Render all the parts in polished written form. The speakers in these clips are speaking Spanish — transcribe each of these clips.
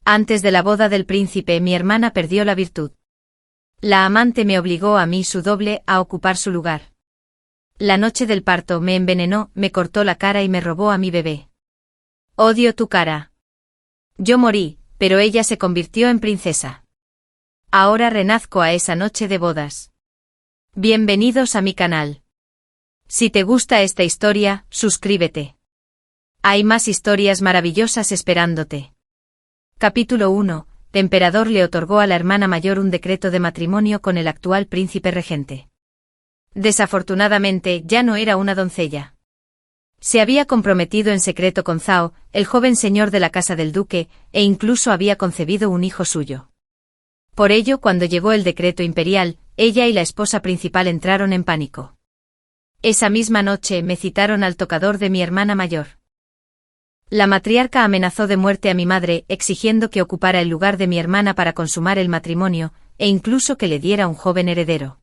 Antes de la boda del príncipe, mi hermana perdió la virtud. La amante me obligó a mí, su doble, a ocupar su lugar. La noche del parto me envenenó, me cortó la cara y me robó a mi bebé. Odio tu cara. Yo morí, pero ella se convirtió en princesa. Ahora renazco a esa noche de bodas. Bienvenidos a mi canal. Si te gusta esta historia, suscríbete. Hay más historias maravillosas esperándote. Capítulo 1. El emperador le otorgó a la hermana mayor un decreto de matrimonio con el actual príncipe regente. Desafortunadamente, ya no era una doncella. Se había comprometido en secreto con Zhao, el joven señor de la casa del duque, e incluso había concebido un hijo suyo. Por ello, cuando llegó el decreto imperial, ella y la esposa principal entraron en pánico. Esa misma noche me citaron al tocador de mi hermana mayor. La matriarca amenazó de muerte a mi madre, exigiendo que ocupara el lugar de mi hermana para consumar el matrimonio, e incluso que le diera un joven heredero.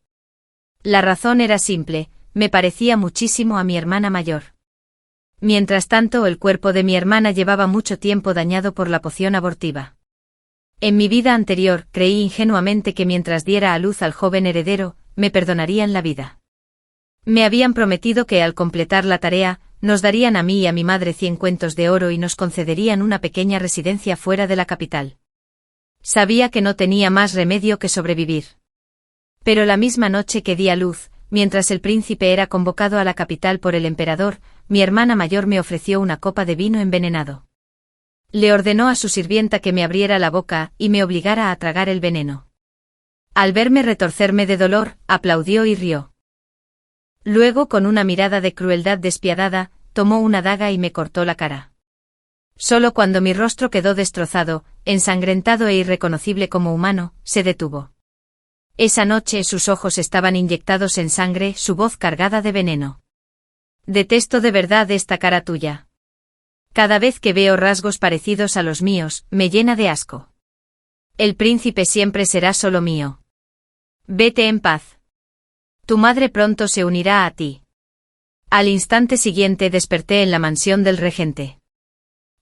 La razón era simple, me parecía muchísimo a mi hermana mayor. Mientras tanto, el cuerpo de mi hermana llevaba mucho tiempo dañado por la poción abortiva. En mi vida anterior, creí ingenuamente que mientras diera a luz al joven heredero, me perdonarían la vida. Me habían prometido que al completar la tarea, nos darían a mí y a mi madre 100 cuentos de oro y nos concederían una pequeña residencia fuera de la capital. Sabía que no tenía más remedio que sobrevivir. Pero la misma noche que di a luz, mientras el príncipe era convocado a la capital por el emperador, mi hermana mayor me ofreció una copa de vino envenenado. Le ordenó a su sirvienta que me abriera la boca y me obligara a tragar el veneno. Al verme retorcerme de dolor, aplaudió y rió. Luego, con una mirada de crueldad despiadada, tomó una daga y me cortó la cara. Solo cuando mi rostro quedó destrozado, ensangrentado e irreconocible como humano, se detuvo. Esa noche sus ojos estaban inyectados en sangre, su voz cargada de veneno. Detesto de verdad esta cara tuya. Cada vez que veo rasgos parecidos a los míos, me llena de asco. El príncipe siempre será solo mío. Vete en paz. Tu madre pronto se unirá a ti. Al instante siguiente desperté en la mansión del regente.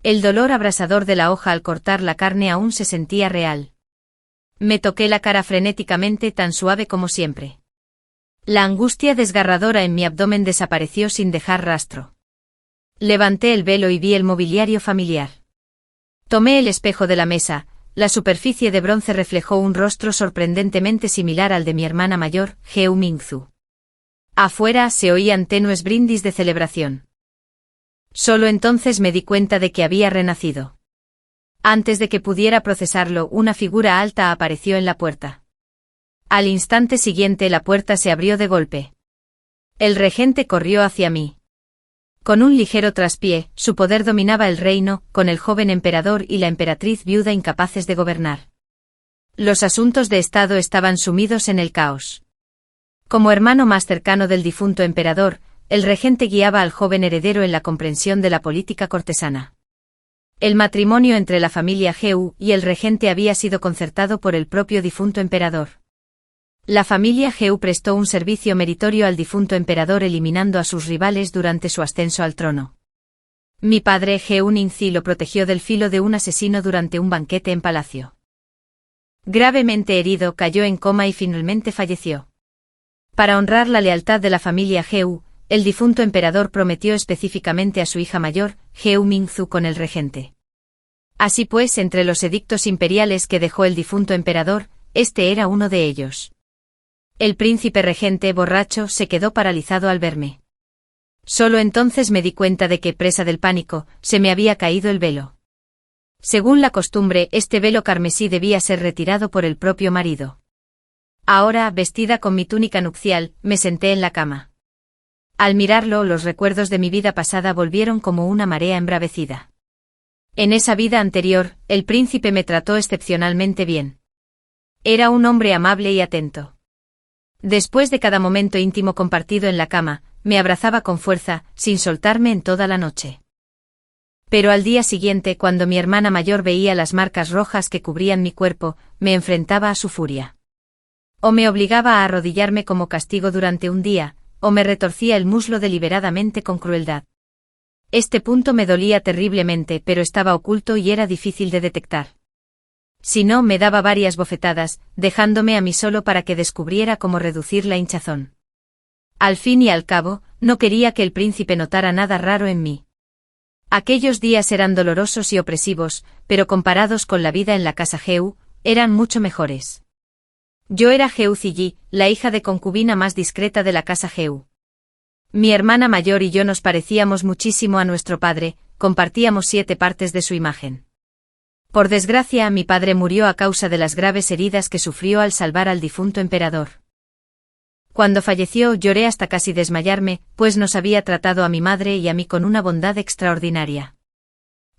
El dolor abrasador de la hoja al cortar la carne aún se sentía real. Me toqué la cara frenéticamente, tan suave como siempre. La angustia desgarradora en mi abdomen desapareció sin dejar rastro. Levanté el velo y vi el mobiliario familiar. Tomé el espejo de la mesa. La superficie de bronce reflejó un rostro sorprendentemente similar al de mi hermana mayor, Geu Mingzu. Afuera se oían tenues brindis de celebración. Solo entonces me di cuenta de que había renacido. Antes de que pudiera procesarlo, una figura alta apareció en la puerta. Al instante siguiente la puerta se abrió de golpe. El regente corrió hacia mí. Con un ligero traspié, su poder dominaba el reino, con el joven emperador y la emperatriz viuda incapaces de gobernar. Los asuntos de Estado estaban sumidos en el caos. Como hermano más cercano del difunto emperador, el regente guiaba al joven heredero en la comprensión de la política cortesana. El matrimonio entre la familia Geu y el regente había sido concertado por el propio difunto emperador. La familia Geu prestó un servicio meritorio al difunto emperador eliminando a sus rivales durante su ascenso al trono. Mi padre Geu Ningzi lo protegió del filo de un asesino durante un banquete en palacio. Gravemente herido, cayó en coma y finalmente falleció. Para honrar la lealtad de la familia Geu, el difunto emperador prometió específicamente a su hija mayor, Geu Mingzu, con el regente. Así pues, entre los edictos imperiales que dejó el difunto emperador, este era uno de ellos. El príncipe regente, borracho, se quedó paralizado al verme. Solo entonces me di cuenta de que, presa del pánico, se me había caído el velo. Según la costumbre, este velo carmesí debía ser retirado por el propio marido. Ahora, vestida con mi túnica nupcial, me senté en la cama. Al mirarlo, los recuerdos de mi vida pasada volvieron como una marea embravecida. En esa vida anterior, el príncipe me trató excepcionalmente bien. Era un hombre amable y atento. Después de cada momento íntimo compartido en la cama, me abrazaba con fuerza, sin soltarme en toda la noche. Pero al día siguiente, cuando mi hermana mayor veía las marcas rojas que cubrían mi cuerpo, me enfrentaba a su furia. O me obligaba a arrodillarme como castigo durante un día, o me retorcía el muslo deliberadamente con crueldad. Este punto me dolía terriblemente, pero estaba oculto y era difícil de detectar. Si no, me daba varias bofetadas, dejándome a mí solo para que descubriera cómo reducir la hinchazón. Al fin y al cabo, no quería que el príncipe notara nada raro en mí. Aquellos días eran dolorosos y opresivos, pero comparados con la vida en la casa Heu, eran mucho mejores. Yo era Heu Ziyi, la hija de concubina más discreta de la casa Heu. Mi hermana mayor y yo nos parecíamos muchísimo a nuestro padre, compartíamos 7 partes de su imagen. Por desgracia, mi padre murió a causa de las graves heridas que sufrió al salvar al difunto emperador. Cuando falleció lloré hasta casi desmayarme, pues nos había tratado a mi madre y a mí con una bondad extraordinaria.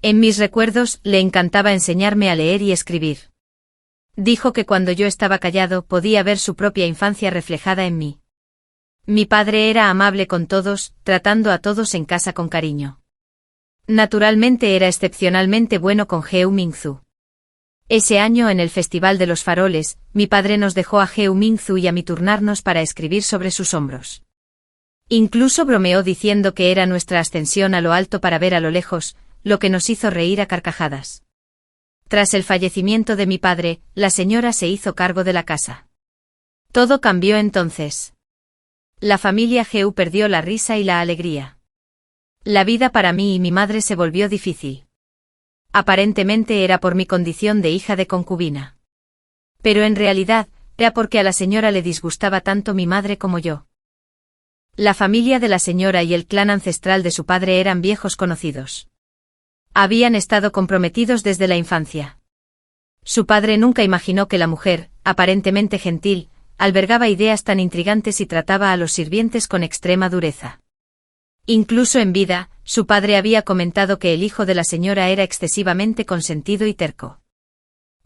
En mis recuerdos, le encantaba enseñarme a leer y escribir. Dijo que cuando yo estaba callado podía ver su propia infancia reflejada en mí. Mi padre era amable con todos, tratando a todos en casa con cariño. Naturalmente era excepcionalmente bueno con Heu Mingzu. Ese año en el Festival de los Faroles, mi padre nos dejó a Heu Mingzu y a mí turnarnos para escribir sobre sus hombros. Incluso bromeó diciendo que era nuestra ascensión a lo alto para ver a lo lejos, lo que nos hizo reír a carcajadas. Tras el fallecimiento de mi padre, la señora se hizo cargo de la casa. Todo cambió entonces. La familia Heu perdió la risa y la alegría. La vida para mí y mi madre se volvió difícil. Aparentemente era por mi condición de hija de concubina. Pero en realidad, era porque a la señora le disgustaba tanto mi madre como yo. La familia de la señora y el clan ancestral de su padre eran viejos conocidos. Habían estado comprometidos desde la infancia. Su padre nunca imaginó que la mujer, aparentemente gentil, albergaba ideas tan intrigantes y trataba a los sirvientes con extrema dureza. Incluso en vida, su padre había comentado que el hijo de la señora era excesivamente consentido y terco.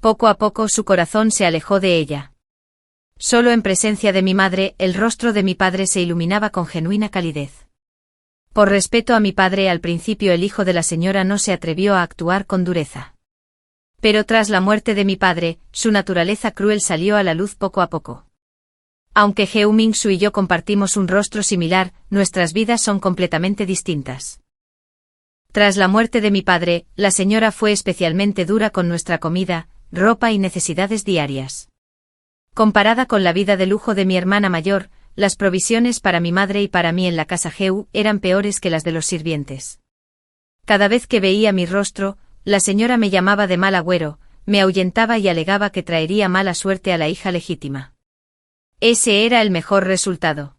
Poco a poco su corazón se alejó de ella. Solo en presencia de mi madre, el rostro de mi padre se iluminaba con genuina calidez. Por respeto a mi padre, al principio el hijo de la señora no se atrevió a actuar con dureza. Pero tras la muerte de mi padre, su naturaleza cruel salió a la luz poco a poco. Aunque Heu Mingzu y yo compartimos un rostro similar, nuestras vidas son completamente distintas. Tras la muerte de mi padre, la señora fue especialmente dura con nuestra comida, ropa y necesidades diarias. Comparada con la vida de lujo de mi hermana mayor, las provisiones para mi madre y para mí en la casa Heu eran peores que las de los sirvientes. Cada vez que veía mi rostro, la señora me llamaba de mal agüero, me ahuyentaba y alegaba que traería mala suerte a la hija legítima. Ese era el mejor resultado.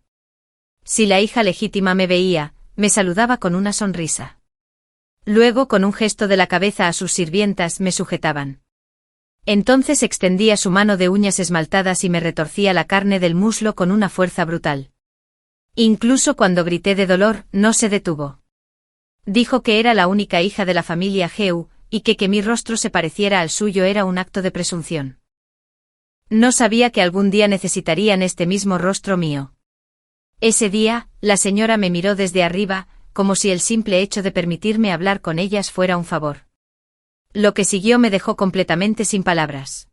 Si la hija legítima me veía, me saludaba con una sonrisa. Luego, con un gesto de la cabeza a sus sirvientas, me sujetaban. Entonces extendía su mano de uñas esmaltadas y me retorcía la carne del muslo con una fuerza brutal. Incluso cuando grité de dolor, no se detuvo. Dijo que era la única hija de la familia Heu, y que mi rostro se pareciera al suyo era un acto de presunción. No sabía que algún día necesitarían este mismo rostro mío. Ese día, la señora me miró desde arriba, como si el simple hecho de permitirme hablar con ellas fuera un favor. Lo que siguió me dejó completamente sin palabras.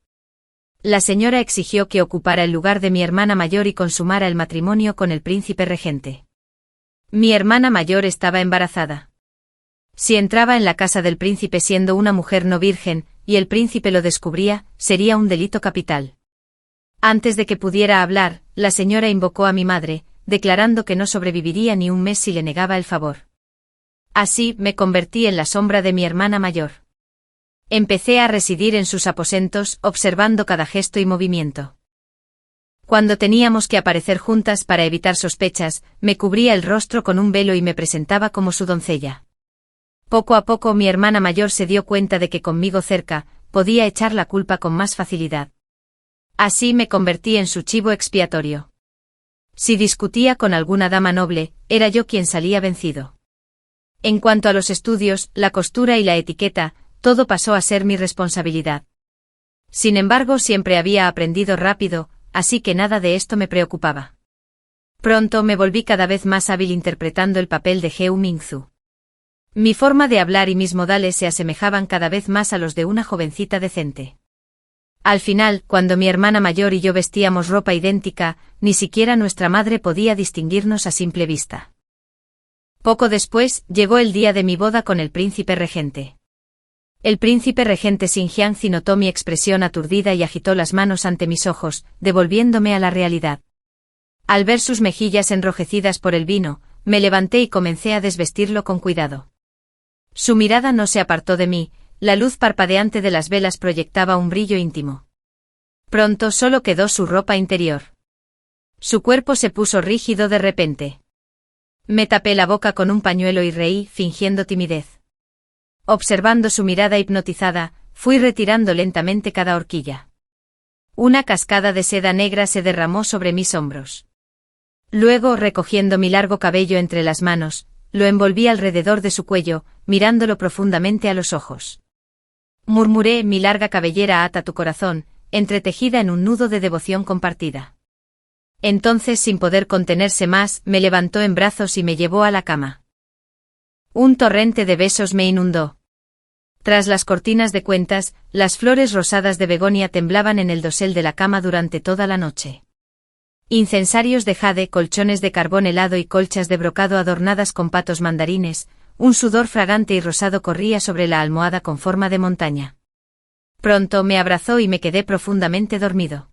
La señora exigió que ocupara el lugar de mi hermana mayor y consumara el matrimonio con el príncipe regente. Mi hermana mayor estaba embarazada. Si entraba en la casa del príncipe siendo una mujer no virgen, y el príncipe lo descubría, sería un delito capital. Antes de que pudiera hablar, la señora invocó a mi madre, declarando que no sobreviviría ni un mes si le negaba el favor. Así, me convertí en la sombra de mi hermana mayor. Empecé a residir en sus aposentos, observando cada gesto y movimiento. Cuando teníamos que aparecer juntas para evitar sospechas, me cubría el rostro con un velo y me presentaba como su doncella. Poco a poco mi hermana mayor se dio cuenta de que conmigo cerca, podía echar la culpa con más facilidad. Así me convertí en su chivo expiatorio. Si discutía con alguna dama noble, era yo quien salía vencido. En cuanto a los estudios, la costura y la etiqueta, todo pasó a ser mi responsabilidad. Sin embargo, siempre había aprendido rápido, así que nada de esto me preocupaba. Pronto me volví cada vez más hábil interpretando el papel de Heu Mingzu. Mi forma de hablar y mis modales se asemejaban cada vez más a los de una jovencita decente. Al final, cuando mi hermana mayor y yo vestíamos ropa idéntica, ni siquiera nuestra madre podía distinguirnos a simple vista. Poco después, llegó el día de mi boda con el príncipe regente. El príncipe regente Xinjiangzi notó mi expresión aturdida y agitó las manos ante mis ojos, devolviéndome a la realidad. Al ver sus mejillas enrojecidas por el vino, me levanté y comencé a desvestirlo con cuidado. Su mirada no se apartó de mí, la luz parpadeante de las velas proyectaba un brillo íntimo. Pronto solo quedó su ropa interior. Su cuerpo se puso rígido de repente. Me tapé la boca con un pañuelo y reí, fingiendo timidez. Observando su mirada hipnotizada, fui retirando lentamente cada horquilla. Una cascada de seda negra se derramó sobre mis hombros. Luego, recogiendo mi largo cabello entre las manos, lo envolví alrededor de su cuello, mirándolo profundamente a los ojos. Murmuré: mi larga cabellera ata tu corazón, entretejida en un nudo de devoción compartida. Entonces, sin poder contenerse más, me levantó en brazos y me llevó a la cama. Un torrente de besos me inundó. Tras las cortinas de cuentas, las flores rosadas de begonia temblaban en el dosel de la cama durante toda la noche. Incensarios de jade, colchones de carbón helado y colchas de brocado adornadas con patos mandarines, un sudor fragante y rosado corría sobre la almohada con forma de montaña. Pronto me abrazó y me quedé profundamente dormido.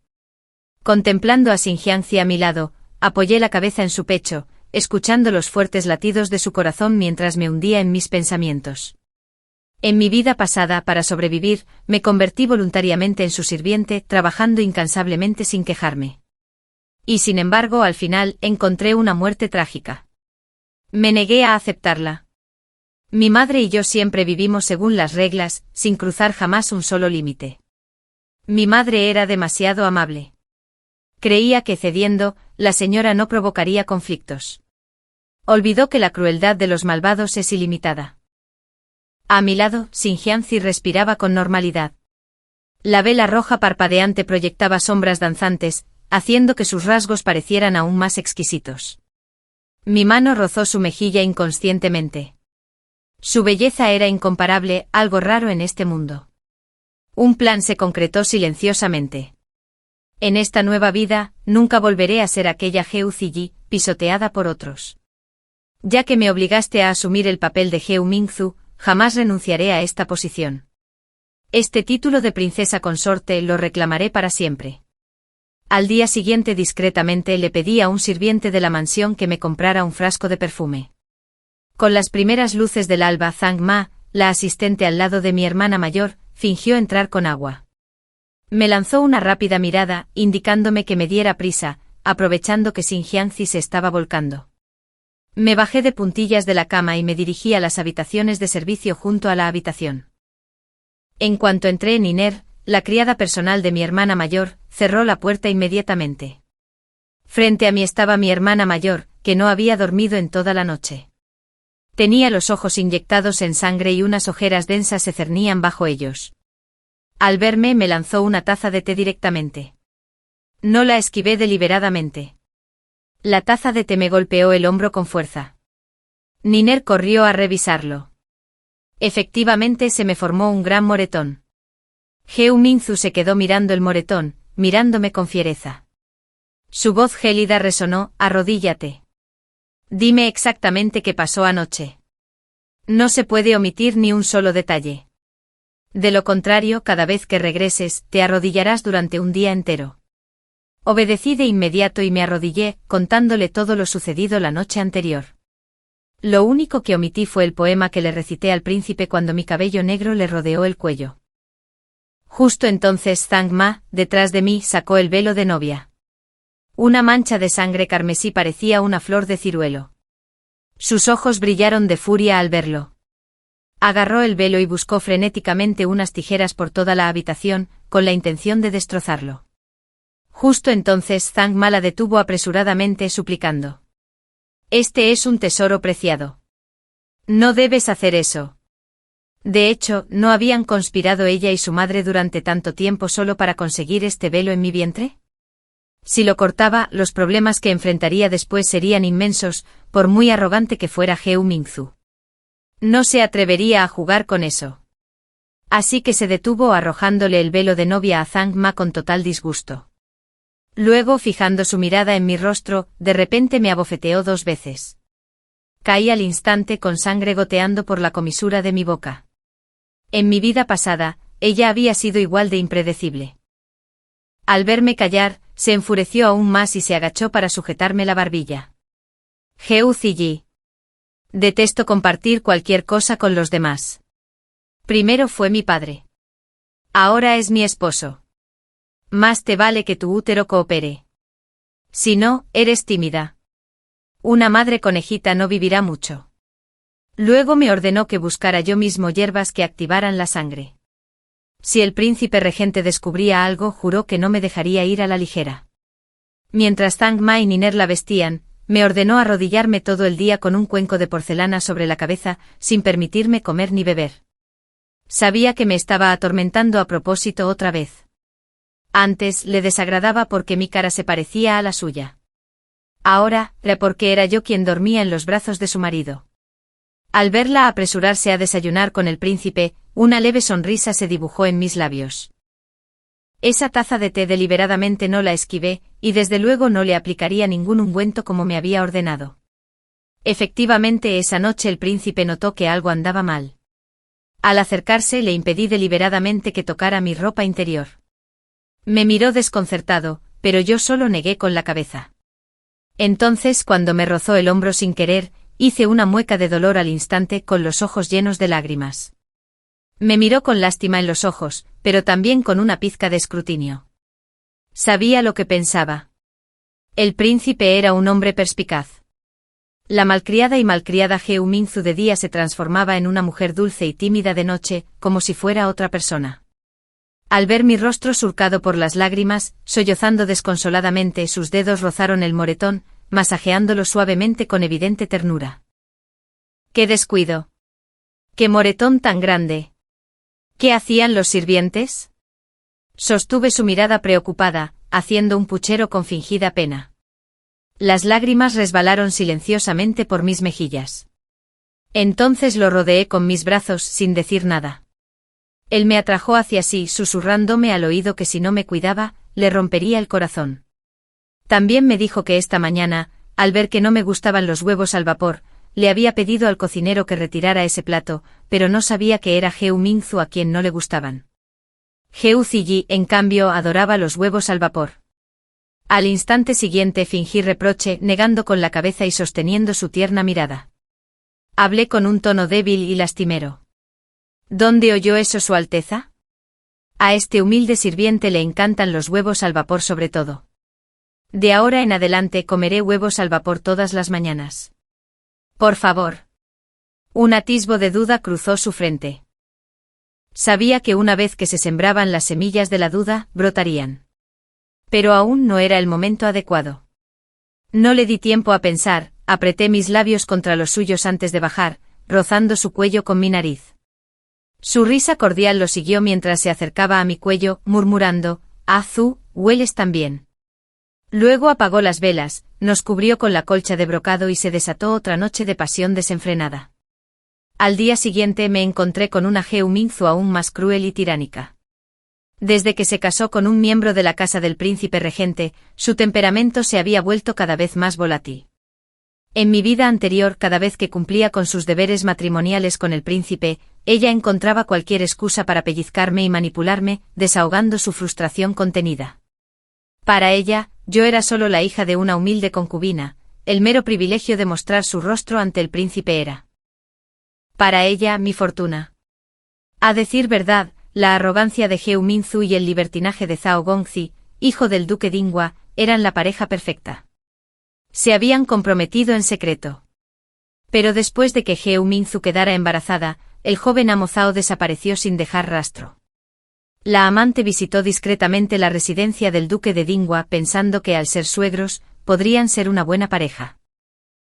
Contemplando a Xinjiangzi a mi lado, apoyé la cabeza en su pecho, escuchando los fuertes latidos de su corazón mientras me hundía en mis pensamientos. En mi vida pasada, para sobrevivir, me convertí voluntariamente en su sirviente, trabajando incansablemente sin quejarme. Y sin embargo, al final, encontré una muerte trágica. Me negué a aceptarla. Mi madre y yo siempre vivimos según las reglas, sin cruzar jamás un solo límite. Mi madre era demasiado amable. Creía que cediendo, la señora no provocaría conflictos. Olvidó que la crueldad de los malvados es ilimitada. A mi lado, Xinjiangzi respiraba con normalidad. La vela roja parpadeante proyectaba sombras danzantes, haciendo que sus rasgos parecieran aún más exquisitos. Mi mano rozó su mejilla inconscientemente. Su belleza era incomparable, algo raro en este mundo. Un plan se concretó silenciosamente. En esta nueva vida, nunca volveré a ser aquella Geu Ziyi, pisoteada por otros. Ya que me obligaste a asumir el papel de Geu Mingzu, jamás renunciaré a esta posición. Este título de princesa consorte lo reclamaré para siempre. Al día siguiente discretamente le pedí a un sirviente de la mansión que me comprara un frasco de perfume. Con las primeras luces del alba, Zhang Ma, la asistente al lado de mi hermana mayor, fingió entrar con agua. Me lanzó una rápida mirada, indicándome que me diera prisa, aprovechando que Xinjiangzi se estaba volcando. Me bajé de puntillas de la cama y me dirigí a las habitaciones de servicio junto a la habitación. En cuanto entré, Niner, la criada personal de mi hermana mayor, cerró la puerta inmediatamente. Frente a mí estaba mi hermana mayor, que no había dormido en toda la noche. Tenía los ojos inyectados en sangre y unas ojeras densas se cernían bajo ellos. Al verme me lanzó una taza de té directamente. No la esquivé deliberadamente. La taza de té me golpeó el hombro con fuerza. Niner corrió a revisarlo. Efectivamente se me formó un gran moretón. Geu Mingzu se quedó mirando el moretón, mirándome con fiereza. Su voz gélida resonó: arrodíllate. Dime exactamente qué pasó anoche. No se puede omitir ni un solo detalle. De lo contrario, cada vez que regreses, te arrodillarás durante un día entero. Obedecí de inmediato y me arrodillé, contándole todo lo sucedido la noche anterior. Lo único que omití fue el poema que le recité al príncipe cuando mi cabello negro le rodeó el cuello. Justo entonces Zhang Ma, detrás de mí, sacó el velo de novia. Una mancha de sangre carmesí parecía una flor de ciruelo. Sus ojos brillaron de furia al verlo. Agarró el velo y buscó frenéticamente unas tijeras por toda la habitación, con la intención de destrozarlo. Justo entonces Zhang Ma la detuvo apresuradamente, suplicando: este es un tesoro preciado. No debes hacer eso. De hecho, ¿no habían conspirado ella y su madre durante tanto tiempo solo para conseguir este velo en mi vientre? Si lo cortaba, los problemas que enfrentaría después serían inmensos, por muy arrogante que fuera Geu Mingzu. No se atrevería a jugar con eso. Así que se detuvo arrojándole el velo de novia a Zhang Ma con total disgusto. Luego, fijando su mirada en mi rostro, de repente me abofeteó 2 veces. Caí al instante con sangre goteando por la comisura de mi boca. En mi vida pasada, ella había sido igual de impredecible. Al verme callar, se enfureció aún más y se agachó para sujetarme la barbilla. Geu Ziyi. Detesto compartir cualquier cosa con los demás. Primero fue mi padre. Ahora es mi esposo. Más te vale que tu útero coopere. Si no, eres tímida. Una madre conejita no vivirá mucho. Luego me ordenó que buscara yo mismo hierbas que activaran la sangre. Si el príncipe regente descubría algo, juró que no me dejaría ir a la ligera. Mientras Zhang Ma y Niner la vestían, me ordenó arrodillarme todo el día con un cuenco de porcelana sobre la cabeza, sin permitirme comer ni beber. Sabía que me estaba atormentando a propósito otra vez. Antes le desagradaba porque mi cara se parecía a la suya. Ahora, porque era yo quien dormía en los brazos de su marido. Al verla apresurarse a desayunar con el príncipe, una leve sonrisa se dibujó en mis labios. Esa taza de té deliberadamente no la esquivé, y desde luego no le aplicaría ningún ungüento como me había ordenado. Efectivamente, esa noche el príncipe notó que algo andaba mal. Al acercarse le impedí deliberadamente que tocara mi ropa interior. Me miró desconcertado, pero yo solo negué con la cabeza. Entonces, cuando me rozó el hombro sin querer, hice una mueca de dolor al instante con los ojos llenos de lágrimas. Me miró con lástima en los ojos, pero también con una pizca de escrutinio. Sabía lo que pensaba. El príncipe era un hombre perspicaz. La malcriada y malcriada Geu Minzu de día se transformaba en una mujer dulce y tímida de noche, como si fuera otra persona. Al ver mi rostro surcado por las lágrimas, sollozando desconsoladamente, sus dedos rozaron el moretón, masajeándolo suavemente con evidente ternura. ¡Qué descuido! ¡Qué moretón tan grande! ¿Qué hacían los sirvientes? Sostuve su mirada preocupada, haciendo un puchero con fingida pena. Las lágrimas resbalaron silenciosamente por mis mejillas. Entonces lo rodeé con mis brazos sin decir nada. Él me atrajo hacia sí, susurrándome al oído que si no me cuidaba, le rompería el corazón. También me dijo que esta mañana, al ver que no me gustaban los huevos al vapor, le había pedido al cocinero que retirara ese plato, pero no sabía que era Geu Minzu a quien no le gustaban. Geu Ziyi, en cambio, adoraba los huevos al vapor. Al instante siguiente fingí reproche, negando con la cabeza y sosteniendo su tierna mirada. Hablé con un tono débil y lastimero. ¿Dónde oyó eso Su Alteza? A este humilde sirviente le encantan los huevos al vapor sobre todo. De ahora en adelante comeré huevos al vapor todas las mañanas. Por favor. Un atisbo de duda cruzó su frente. Sabía que una vez que se sembraban las semillas de la duda, brotarían. Pero aún no era el momento adecuado. No le di tiempo a pensar, apreté mis labios contra los suyos antes de bajar, rozando su cuello con mi nariz. Su risa cordial lo siguió mientras se acercaba a mi cuello, murmurando, «Ah, Zhu, hueles tan bien». Luego apagó las velas, nos cubrió con la colcha de brocado y se desató otra noche de pasión desenfrenada. Al día siguiente me encontré con una Geu Minzu aún más cruel y tiránica. Desde que se casó con un miembro de la casa del príncipe regente, su temperamento se había vuelto cada vez más volátil. En mi vida anterior, cada vez que cumplía con sus deberes matrimoniales con el príncipe, ella encontraba cualquier excusa para pellizcarme y manipularme, desahogando su frustración contenida. Para ella, yo era solo la hija de una humilde concubina, el mero privilegio de mostrar su rostro ante el príncipe era. Para ella, mi fortuna. A decir verdad, la arrogancia de Geu Minzu y el libertinaje de Zhao Gongzi, hijo del duque Dingua, eran la pareja perfecta. Se habían comprometido en secreto. Pero después de que Geu Minzu quedara embarazada, el joven amo Zhao desapareció sin dejar rastro. La amante visitó discretamente la residencia del duque de Dingua pensando que al ser suegros, podrían ser una buena pareja.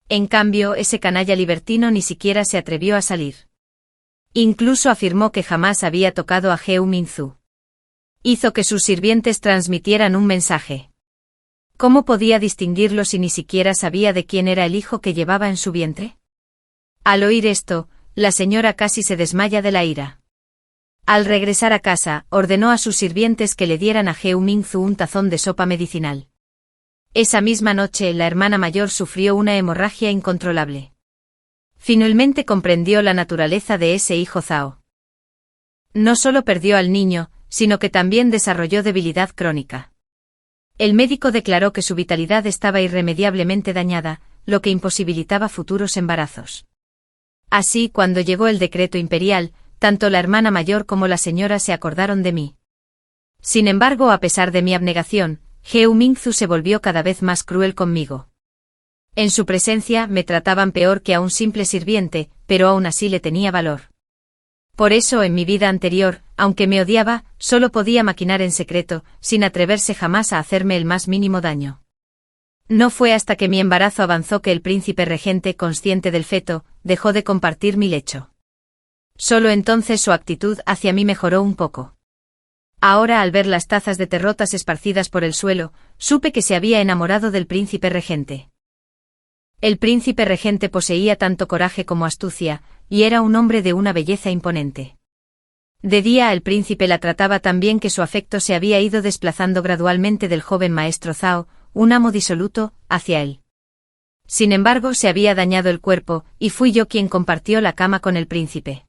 En cambio, ese canalla libertino ni siquiera se atrevió a salir. Incluso afirmó que jamás había tocado a Geu Minzu. Hizo que sus sirvientes transmitieran un mensaje. ¿Cómo podía distinguirlo si ni siquiera sabía de quién era el hijo que llevaba en su vientre? Al oír esto, la señora casi se desmaya de la ira. Al regresar a casa, ordenó a sus sirvientes que le dieran a Geu Minzu un tazón de sopa medicinal. Esa misma noche, la hermana mayor sufrió una hemorragia incontrolable. Finalmente comprendió la naturaleza de ese hijo Zhao. No solo perdió al niño, sino que también desarrolló debilidad crónica. El médico declaró que su vitalidad estaba irremediablemente dañada, lo que imposibilitaba futuros embarazos. Así, cuando llegó el decreto imperial, tanto la hermana mayor como la señora se acordaron de mí. Sin embargo, a pesar de mi abnegación, Geu Mingzu se volvió cada vez más cruel conmigo. En su presencia me trataban peor que a un simple sirviente, pero aún así le tenía valor. Por eso en mi vida anterior, aunque me odiaba, solo podía maquinar en secreto, sin atreverse jamás a hacerme el más mínimo daño. No fue hasta que mi embarazo avanzó que el príncipe regente, consciente del feto, dejó de compartir mi lecho. Solo entonces su actitud hacia mí mejoró un poco. Ahora, al ver las tazas de terrotas esparcidas por el suelo, supe que se había enamorado del príncipe regente. El príncipe regente poseía tanto coraje como astucia, y era un hombre de una belleza imponente. De día el príncipe la trataba tan bien que su afecto se había ido desplazando gradualmente del joven maestro Zhao, un amo disoluto, hacia él. Sin embargo, se había dañado el cuerpo, y fui yo quien compartió la cama con el príncipe.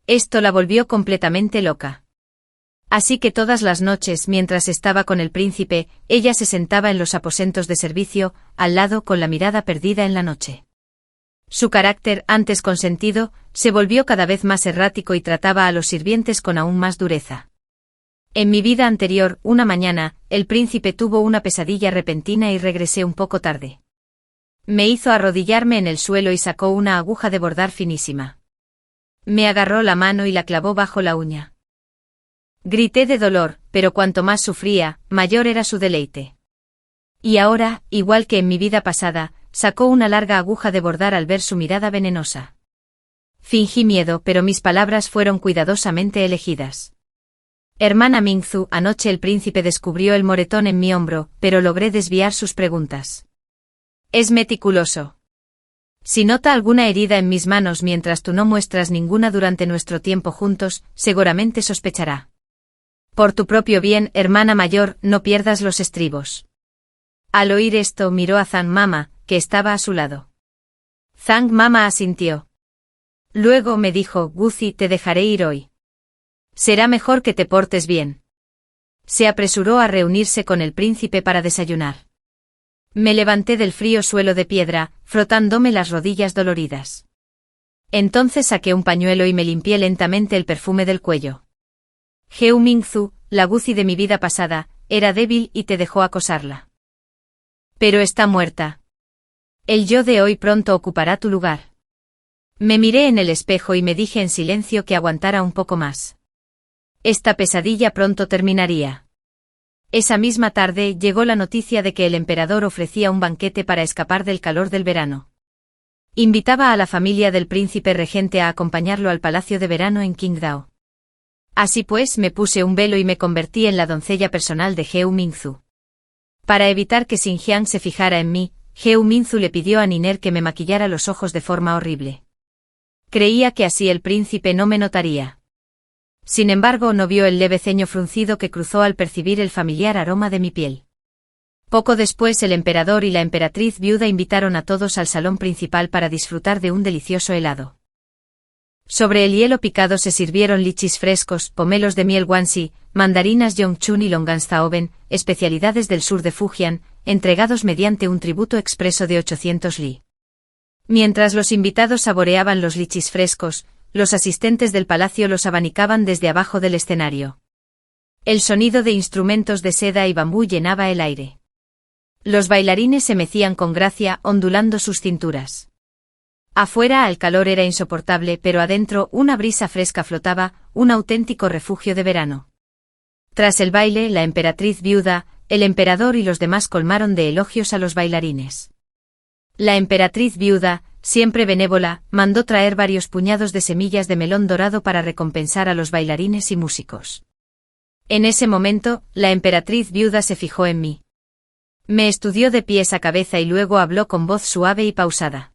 Esto la volvió completamente loca. Así que todas las noches, mientras estaba con el príncipe, ella se sentaba en los aposentos de servicio, al lado con la mirada perdida en la noche. Su carácter, antes consentido, se volvió cada vez más errático y trataba a los sirvientes con aún más dureza. En mi vida anterior, una mañana, el príncipe tuvo una pesadilla repentina y regresé un poco tarde. Me hizo arrodillarme en el suelo y sacó una aguja de bordar finísima. Me agarró la mano y la clavó bajo la uña. Grité de dolor, pero cuanto más sufría, mayor era su deleite. Y ahora, igual que en mi vida pasada, sacó una larga aguja de bordar al ver su mirada venenosa. Fingí miedo, pero mis palabras fueron cuidadosamente elegidas. Hermana Mingzu, anoche el príncipe descubrió el moretón en mi hombro, pero logré desviar sus preguntas. Es meticuloso. Si nota alguna herida en mis manos mientras tú no muestras ninguna durante nuestro tiempo juntos, seguramente sospechará. Por tu propio bien, hermana mayor, no pierdas los estribos. Al oír esto miró a Zhang Mama, que estaba a su lado. Zhang Mama asintió. Luego me dijo, Guzi, te dejaré ir hoy. Será mejor que te portes bien. Se apresuró a reunirse con el príncipe para desayunar. Me levanté del frío suelo de piedra, frotándome las rodillas doloridas. Entonces saqué un pañuelo y me limpié lentamente el perfume del cuello. Geu Mingzu, la Guzi de mi vida pasada, era débil y te dejó acosarla. Pero está muerta. El yo de hoy pronto ocupará tu lugar. Me miré en el espejo y me dije en silencio que aguantara un poco más. Esta pesadilla pronto terminaría. Esa misma tarde llegó la noticia de que el emperador ofrecía un banquete para escapar del calor del verano. Invitaba a la familia del príncipe regente a acompañarlo al palacio de verano en Qingdao. Así pues, me puse un velo y me convertí en la doncella personal de Geu Mingzu. Para evitar que Xinjiang se fijara en mí, Geu Mingzu le pidió a Niner que me maquillara los ojos de forma horrible. Creía que así el príncipe no me notaría. Sin embargo, no vio el leve ceño fruncido que cruzó al percibir el familiar aroma de mi piel. Poco después el emperador y la emperatriz viuda invitaron a todos al salón principal para disfrutar de un delicioso helado. Sobre el hielo picado se sirvieron lichis frescos, pomelos de miel guanxi, mandarinas Yongchun y longanstaoben, especialidades del sur de Fujian, entregados mediante un tributo expreso de 800 li. Mientras los invitados saboreaban los lichis frescos, los asistentes del palacio los abanicaban desde abajo del escenario. El sonido de instrumentos de seda y bambú llenaba el aire. Los bailarines se mecían con gracia, ondulando sus cinturas. Afuera el calor era insoportable, pero adentro una brisa fresca flotaba, un auténtico refugio de verano. Tras el baile, la emperatriz viuda, el emperador y los demás colmaron de elogios a los bailarines. La emperatriz viuda, siempre benévola, mandó traer varios puñados de semillas de melón dorado para recompensar a los bailarines y músicos. En ese momento, la emperatriz viuda se fijó en mí. Me estudió de pies a cabeza y luego habló con voz suave y pausada.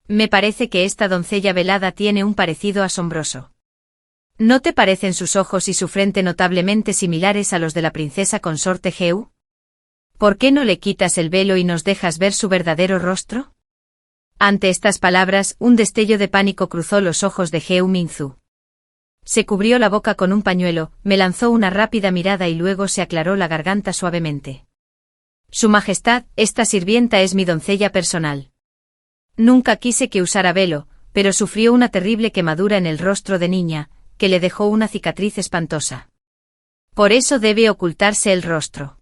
Me parece que esta doncella velada tiene un parecido asombroso. ¿No te parecen sus ojos y su frente notablemente similares a los de la princesa consorte Geu? ¿Por qué no le quitas el velo y nos dejas ver su verdadero rostro? Ante estas palabras, un destello de pánico cruzó los ojos de Geu Mingzu. Se cubrió la boca con un pañuelo, me lanzó una rápida mirada y luego se aclaró la garganta suavemente. Su Majestad, esta sirvienta es mi doncella personal. Nunca quise que usara velo, pero sufrió una terrible quemadura en el rostro de niña, que le dejó una cicatriz espantosa. Por eso debe ocultarse el rostro.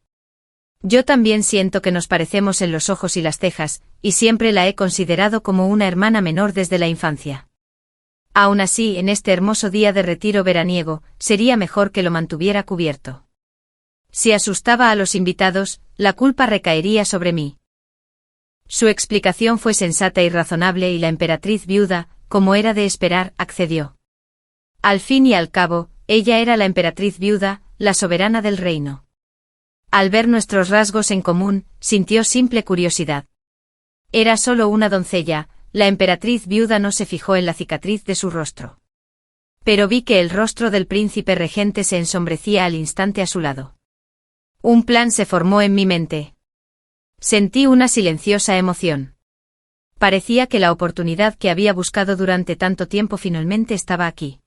Yo también siento que nos parecemos en los ojos y las cejas, y siempre la he considerado como una hermana menor desde la infancia. Aún así, en este hermoso día de retiro veraniego, sería mejor que lo mantuviera cubierto. Si asustaba a los invitados, la culpa recaería sobre mí. Su explicación fue sensata y razonable y la emperatriz viuda, como era de esperar, accedió. Al fin y al cabo, ella era la emperatriz viuda, la soberana del reino. Al ver nuestros rasgos en común, sintió simple curiosidad. Era solo una doncella, la emperatriz viuda no se fijó en la cicatriz de su rostro. Pero vi que el rostro del príncipe regente se ensombrecía al instante a su lado. Un plan se formó en mi mente. Sentí una silenciosa emoción. Parecía que la oportunidad que había buscado durante tanto tiempo finalmente estaba aquí.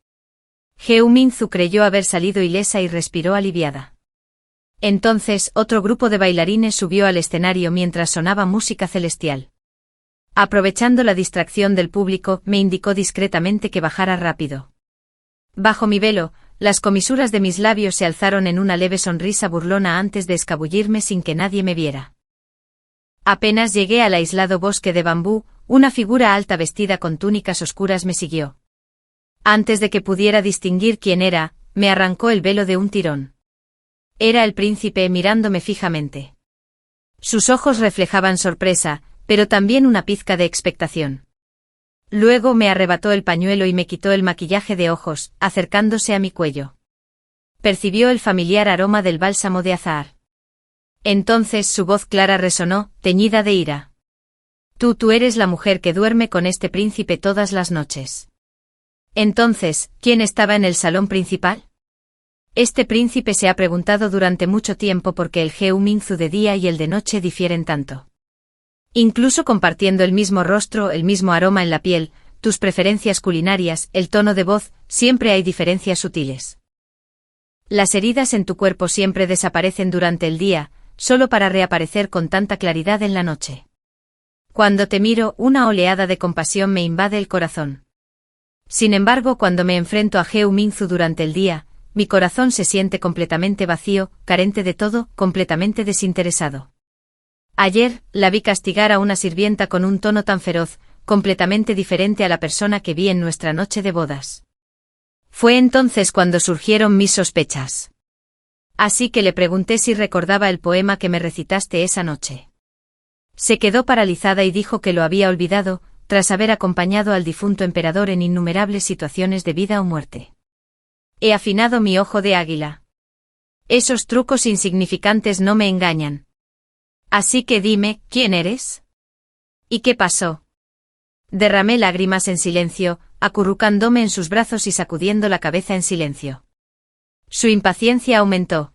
Geu Minzu creyó haber salido ilesa y respiró aliviada. Entonces, otro grupo de bailarines subió al escenario mientras sonaba música celestial. Aprovechando la distracción del público, me indicó discretamente que bajara rápido. Bajo mi velo, las comisuras de mis labios se alzaron en una leve sonrisa burlona antes de escabullirme sin que nadie me viera. Apenas llegué al aislado bosque de bambú, una figura alta vestida con túnicas oscuras me siguió. Antes de que pudiera distinguir quién era, me arrancó el velo de un tirón. Era el príncipe mirándome fijamente. Sus ojos reflejaban sorpresa, pero también una pizca de expectación. Luego me arrebató el pañuelo y me quitó el maquillaje de ojos, acercándose a mi cuello. Percibió el familiar aroma del bálsamo de azahar. Entonces su voz clara resonó, teñida de ira. Tú eres la mujer que duerme con este príncipe todas las noches. Entonces, ¿quién estaba en el salón principal? Este príncipe se ha preguntado durante mucho tiempo por qué el Geu Minzu de día y el de noche difieren tanto. Incluso compartiendo el mismo rostro, el mismo aroma en la piel, tus preferencias culinarias, el tono de voz, siempre hay diferencias sutiles. Las heridas en tu cuerpo siempre desaparecen durante el día, solo para reaparecer con tanta claridad en la noche. Cuando te miro, una oleada de compasión me invade el corazón. Sin embargo, cuando me enfrento a Geu Minzu durante el día, mi corazón se siente completamente vacío, carente de todo, completamente desinteresado. Ayer, la vi castigar a una sirvienta con un tono tan feroz, completamente diferente a la persona que vi en nuestra noche de bodas. Fue entonces cuando surgieron mis sospechas. Así que le pregunté si recordaba el poema que me recitaste esa noche. Se quedó paralizada y dijo que lo había olvidado, tras haber acompañado al difunto emperador en innumerables situaciones de vida o muerte. He afinado mi ojo de águila. Esos trucos insignificantes no me engañan. Así que dime, ¿quién eres? ¿Y qué pasó? Derramé lágrimas en silencio, acurrucándome en sus brazos y sacudiendo la cabeza en silencio. Su impaciencia aumentó.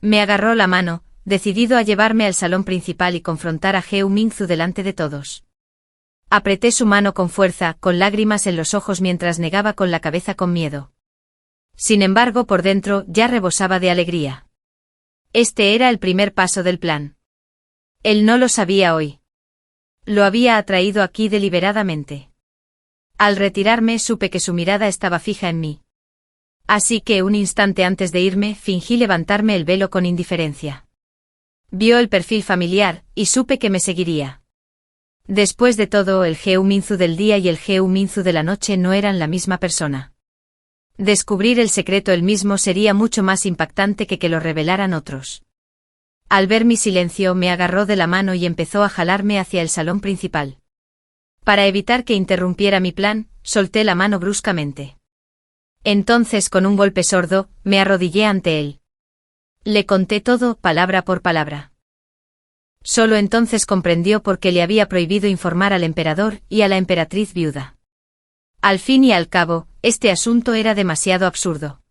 Me agarró la mano, decidido a llevarme al salón principal y confrontar a Geu Minzu delante de todos. Apreté su mano con fuerza, con lágrimas en los ojos mientras negaba con la cabeza con miedo. Sin embargo, por dentro ya rebosaba de alegría. Este era el primer paso del plan. Él no lo sabía hoy. Lo había atraído aquí deliberadamente. Al retirarme supe que su mirada estaba fija en mí. Así que un instante antes de irme fingí levantarme el velo con indiferencia. Vio el perfil familiar, y supe que me seguiría. Después de todo, el Geu Minzu del día y el Geu Minzu de la noche no eran la misma persona. Descubrir el secreto él mismo sería mucho más impactante que lo revelaran otros. Al ver mi silencio me agarró de la mano y empezó a jalarme hacia el salón principal. Para evitar que interrumpiera mi plan, solté la mano bruscamente. Entonces, con un golpe sordo, me arrodillé ante él. Le conté todo, palabra por palabra. Solo entonces comprendió por qué le había prohibido informar al emperador y a la emperatriz viuda. Al fin y al cabo, este asunto era demasiado absurdo.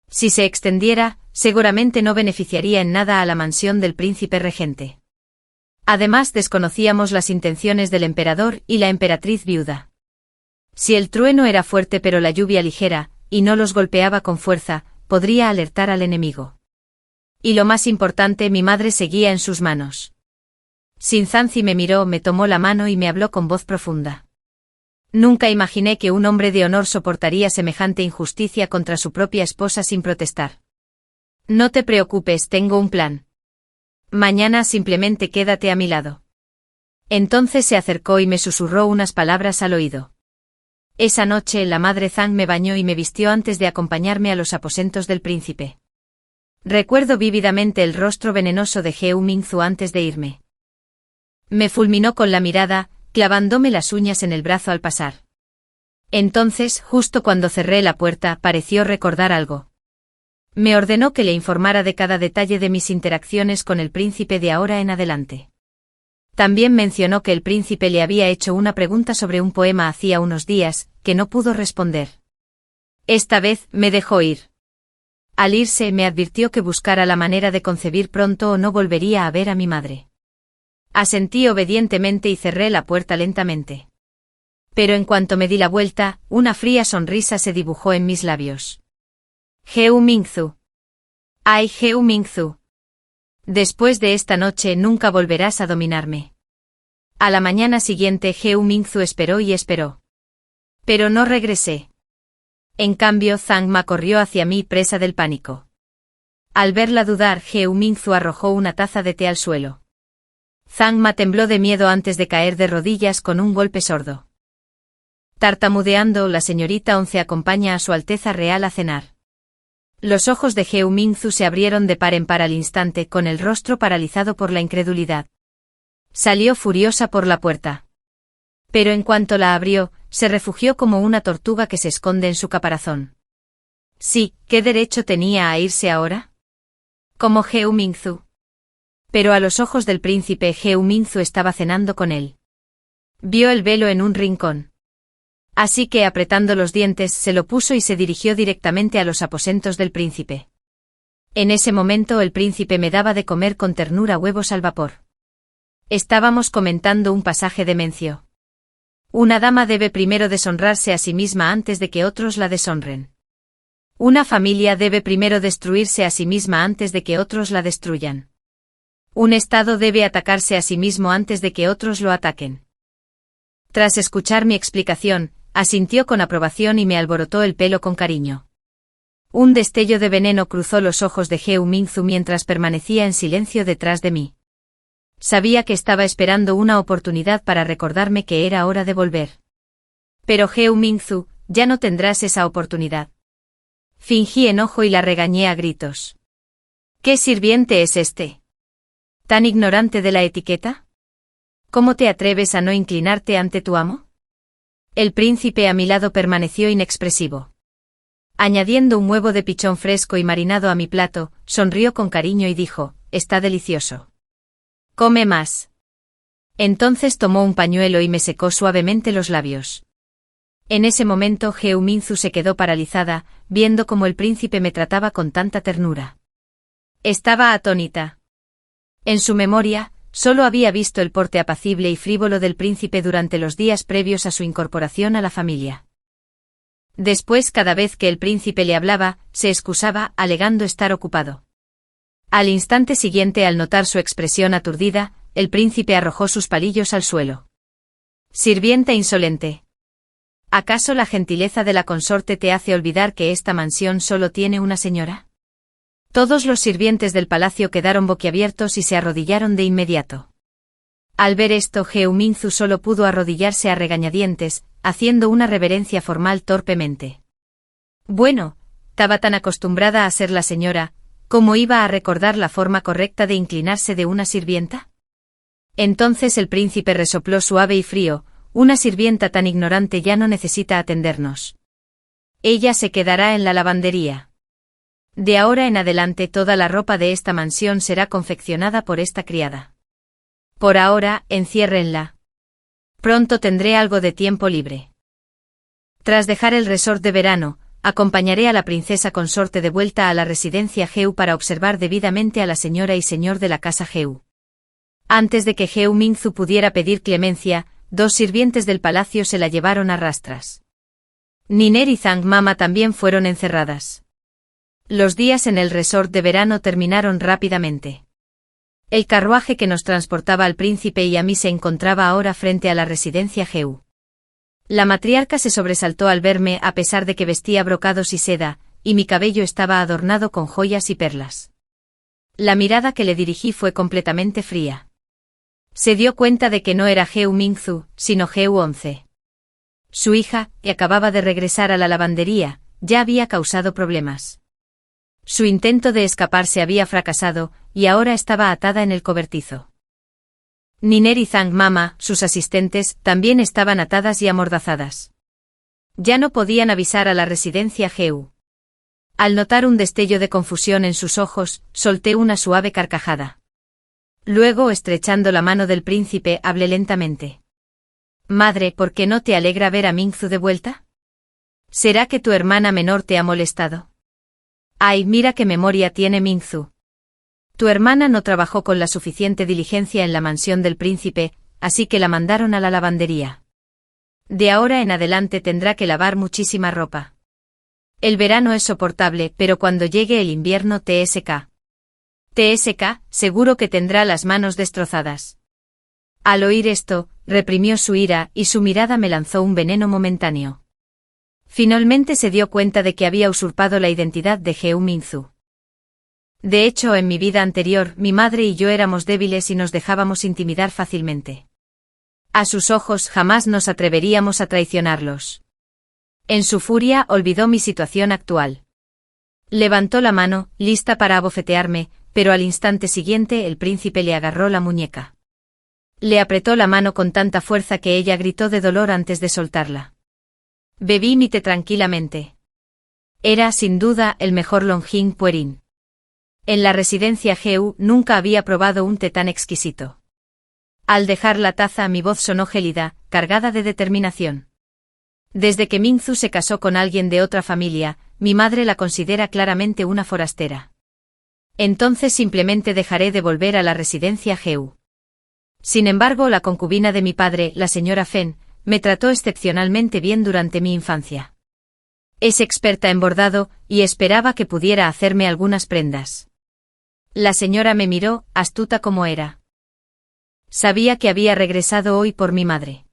Si se extendiera, seguramente no beneficiaría en nada a la mansión del príncipe regente. Además, desconocíamos las intenciones del emperador y la emperatriz viuda. Si el trueno era fuerte pero la lluvia ligera, y no los golpeaba con fuerza, podría alertar al enemigo. Y lo más importante, mi madre seguía en sus manos. Sinzanzi me miró, me tomó la mano y me habló con voz profunda. Nunca imaginé que un hombre de honor soportaría semejante injusticia contra su propia esposa sin protestar. No te preocupes, tengo un plan. Mañana simplemente quédate a mi lado. Entonces se acercó y me susurró unas palabras al oído. Esa noche la madre Zhang me bañó y me vistió antes de acompañarme a los aposentos del príncipe. Recuerdo vívidamente el rostro venenoso de Geu Mingzu antes de irme. Me fulminó con la mirada, clavándome las uñas en el brazo al pasar. Entonces, justo cuando cerré la puerta, pareció recordar algo. Me ordenó que le informara de cada detalle de mis interacciones con el príncipe de ahora en adelante. También mencionó que el príncipe le había hecho una pregunta sobre un poema hacía unos días, que no pudo responder. Esta vez, me dejó ir. Al irse, me advirtió que buscara la manera de concebir pronto o no volvería a ver a mi madre. Asentí obedientemente y cerré la puerta lentamente. Pero en cuanto me di la vuelta, una fría sonrisa se dibujó en mis labios. Geu Mingzu. ¡Ay, Geu Mingzu! Después de esta noche nunca volverás a dominarme. A la mañana siguiente Geu Mingzu esperó y esperó. Pero no regresé. En cambio Zhang Ma corrió hacia mí presa del pánico. Al verla dudar, Geu Mingzu arrojó una taza de té al suelo. Zhang Ma tembló de miedo antes de caer de rodillas con un golpe sordo. Tartamudeando, la señorita Once acompaña a su Alteza Real a cenar. Los ojos de Geu Mingzu se abrieron de par en par al instante, con el rostro paralizado por la incredulidad. Salió furiosa por la puerta. Pero en cuanto la abrió, se refugió como una tortuga que se esconde en su caparazón. Sí, ¿qué derecho tenía a irse ahora? Como Geu Mingzu. Pero a los ojos del príncipe, Geu Mingzu estaba cenando con él. Vio el velo en un rincón. Así que, apretando los dientes, se lo puso y se dirigió directamente a los aposentos del príncipe. En ese momento el príncipe me daba de comer con ternura huevos al vapor. Estábamos comentando un pasaje de Mencio. Una dama debe primero deshonrarse a sí misma antes de que otros la deshonren. Una familia debe primero destruirse a sí misma antes de que otros la destruyan. Un Estado debe atacarse a sí mismo antes de que otros lo ataquen. Tras escuchar mi explicación, asintió con aprobación y me alborotó el pelo con cariño. Un destello de veneno cruzó los ojos de Geu Mingzu mientras permanecía en silencio detrás de mí. Sabía que estaba esperando una oportunidad para recordarme que era hora de volver. Pero Geu Mingzu, ya no tendrás esa oportunidad. Fingí enojo y la regañé a gritos. ¿Qué sirviente es este? ¿Tan ignorante de la etiqueta? ¿Cómo te atreves a no inclinarte ante tu amo? El príncipe a mi lado permaneció inexpresivo. Añadiendo un huevo de pichón fresco y marinado a mi plato, sonrió con cariño y dijo, «Está delicioso. Come más». Entonces tomó un pañuelo y me secó suavemente los labios. En ese momento Geu Mingzu se quedó paralizada, viendo cómo el príncipe me trataba con tanta ternura. Estaba atónita. En su memoria, solo había visto el porte apacible y frívolo del príncipe durante los días previos a su incorporación a la familia. Después, cada vez que el príncipe le hablaba, se excusaba, alegando estar ocupado. Al instante siguiente, al notar su expresión aturdida, el príncipe arrojó sus palillos al suelo. «Sirvienta insolente. ¿Acaso la gentileza de la consorte te hace olvidar que esta mansión solo tiene una señora?» Todos los sirvientes del palacio quedaron boquiabiertos y se arrodillaron de inmediato. Al ver esto, Geu Mingzu solo pudo arrodillarse a regañadientes, haciendo una reverencia formal torpemente. Bueno, estaba tan acostumbrada a ser la señora, ¿cómo iba a recordar la forma correcta de inclinarse de una sirvienta? Entonces el príncipe resopló suave y frío, una sirvienta tan ignorante ya no necesita atendernos. Ella se quedará en la lavandería. De ahora en adelante toda la ropa de esta mansión será confeccionada por esta criada. Por ahora, enciérrenla. Pronto tendré algo de tiempo libre. Tras dejar el resort de verano, acompañaré a la princesa consorte de vuelta a la residencia Geu para observar debidamente a la señora y señor de la casa Geu. Antes de que Geu Mingzu pudiera pedir clemencia, 2 sirvientes del palacio se la llevaron a rastras. Niner y Zhang Mama también fueron encerradas. Los días en el resort de verano terminaron rápidamente. El carruaje que nos transportaba al príncipe y a mí se encontraba ahora frente a la residencia Geu. La matriarca se sobresaltó al verme a pesar de que vestía brocados y seda, y mi cabello estaba adornado con joyas y perlas. La mirada que le dirigí fue completamente fría. Se dio cuenta de que no era Geu Mingzu, sino Geu 11. Su hija, que acababa de regresar a la lavandería, ya había causado problemas. Su intento de escaparse había fracasado, y ahora estaba atada en el cobertizo. Niner y Zhang Mama, sus asistentes, también estaban atadas y amordazadas. Ya no podían avisar a la residencia Geu. Al notar un destello de confusión en sus ojos, solté una suave carcajada. Luego, estrechando la mano del príncipe, hablé lentamente. Madre, ¿por qué no te alegra ver a Mingzu de vuelta? ¿Será que tu hermana menor te ha molestado? Ay, mira qué memoria tiene Mingzu. Tu hermana no trabajó con la suficiente diligencia en la mansión del príncipe, así que la mandaron a la lavandería. De ahora en adelante tendrá que lavar muchísima ropa. El verano es soportable, pero cuando llegue el invierno TSK. TSK, seguro que tendrá las manos destrozadas. Al oír esto, reprimió su ira y su mirada me lanzó un veneno momentáneo. Finalmente se dio cuenta de que había usurpado la identidad de Geu Mingzu. De hecho, en mi vida anterior, mi madre y yo éramos débiles y nos dejábamos intimidar fácilmente. A sus ojos jamás nos atreveríamos a traicionarlos. En su furia olvidó mi situación actual. Levantó la mano, lista para abofetearme, pero al instante siguiente el príncipe le agarró la muñeca. Le apretó la mano con tanta fuerza que ella gritó de dolor antes de soltarla. Bebí mi té tranquilamente. Era, sin duda, el mejor Longjing Puerin. En la residencia Geu nunca había probado un té tan exquisito. Al dejar la taza mi voz sonó gélida, cargada de determinación. Desde que Mingzu se casó con alguien de otra familia, mi madre la considera claramente una forastera. Entonces simplemente dejaré de volver a la residencia Geu. Sin embargo, la concubina de mi padre, la señora Fen, me trató excepcionalmente bien durante mi infancia. Es experta en bordado, y esperaba que pudiera hacerme algunas prendas. La señora me miró, astuta como era. Sabía que había regresado hoy por mi madre.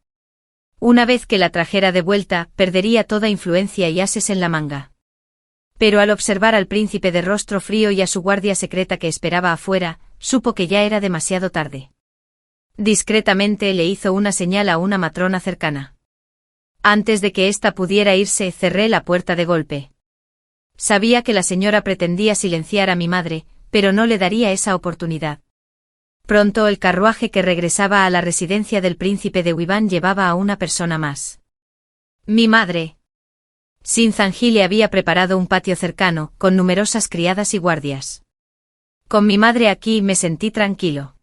Una vez que la trajera de vuelta, perdería toda influencia y ases en la manga. Pero al observar al príncipe de rostro frío y a su guardia secreta que esperaba afuera, supo que ya era demasiado tarde. Discretamente le hizo una señal a una matrona cercana. Antes de que ésta pudiera irse, cerré la puerta de golpe. Sabía que la señora pretendía silenciar a mi madre, pero no le daría esa oportunidad. Pronto el carruaje que regresaba a la residencia del príncipe de Wuhan llevaba a una persona más. Mi madre. Sin Zhangji le había preparado un patio cercano, con numerosas criadas y guardias. Con mi madre aquí me sentí tranquilo.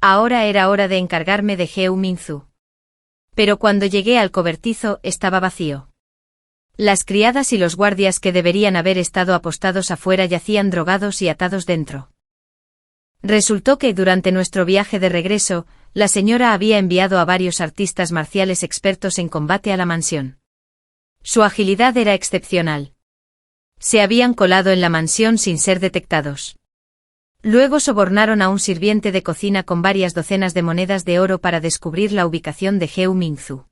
Ahora era hora de encargarme de Geu Mingzu. Pero cuando llegué al cobertizo estaba vacío. Las criadas y los guardias que deberían haber estado apostados afuera yacían drogados y atados dentro. Resultó que durante nuestro viaje de regreso, la señora había enviado a varios artistas marciales expertos en combate a la mansión. Su agilidad era excepcional. Se habían colado en la mansión sin ser detectados. Luego sobornaron a un sirviente de cocina con varias docenas de monedas de oro para descubrir la ubicación de Geu Mingzu.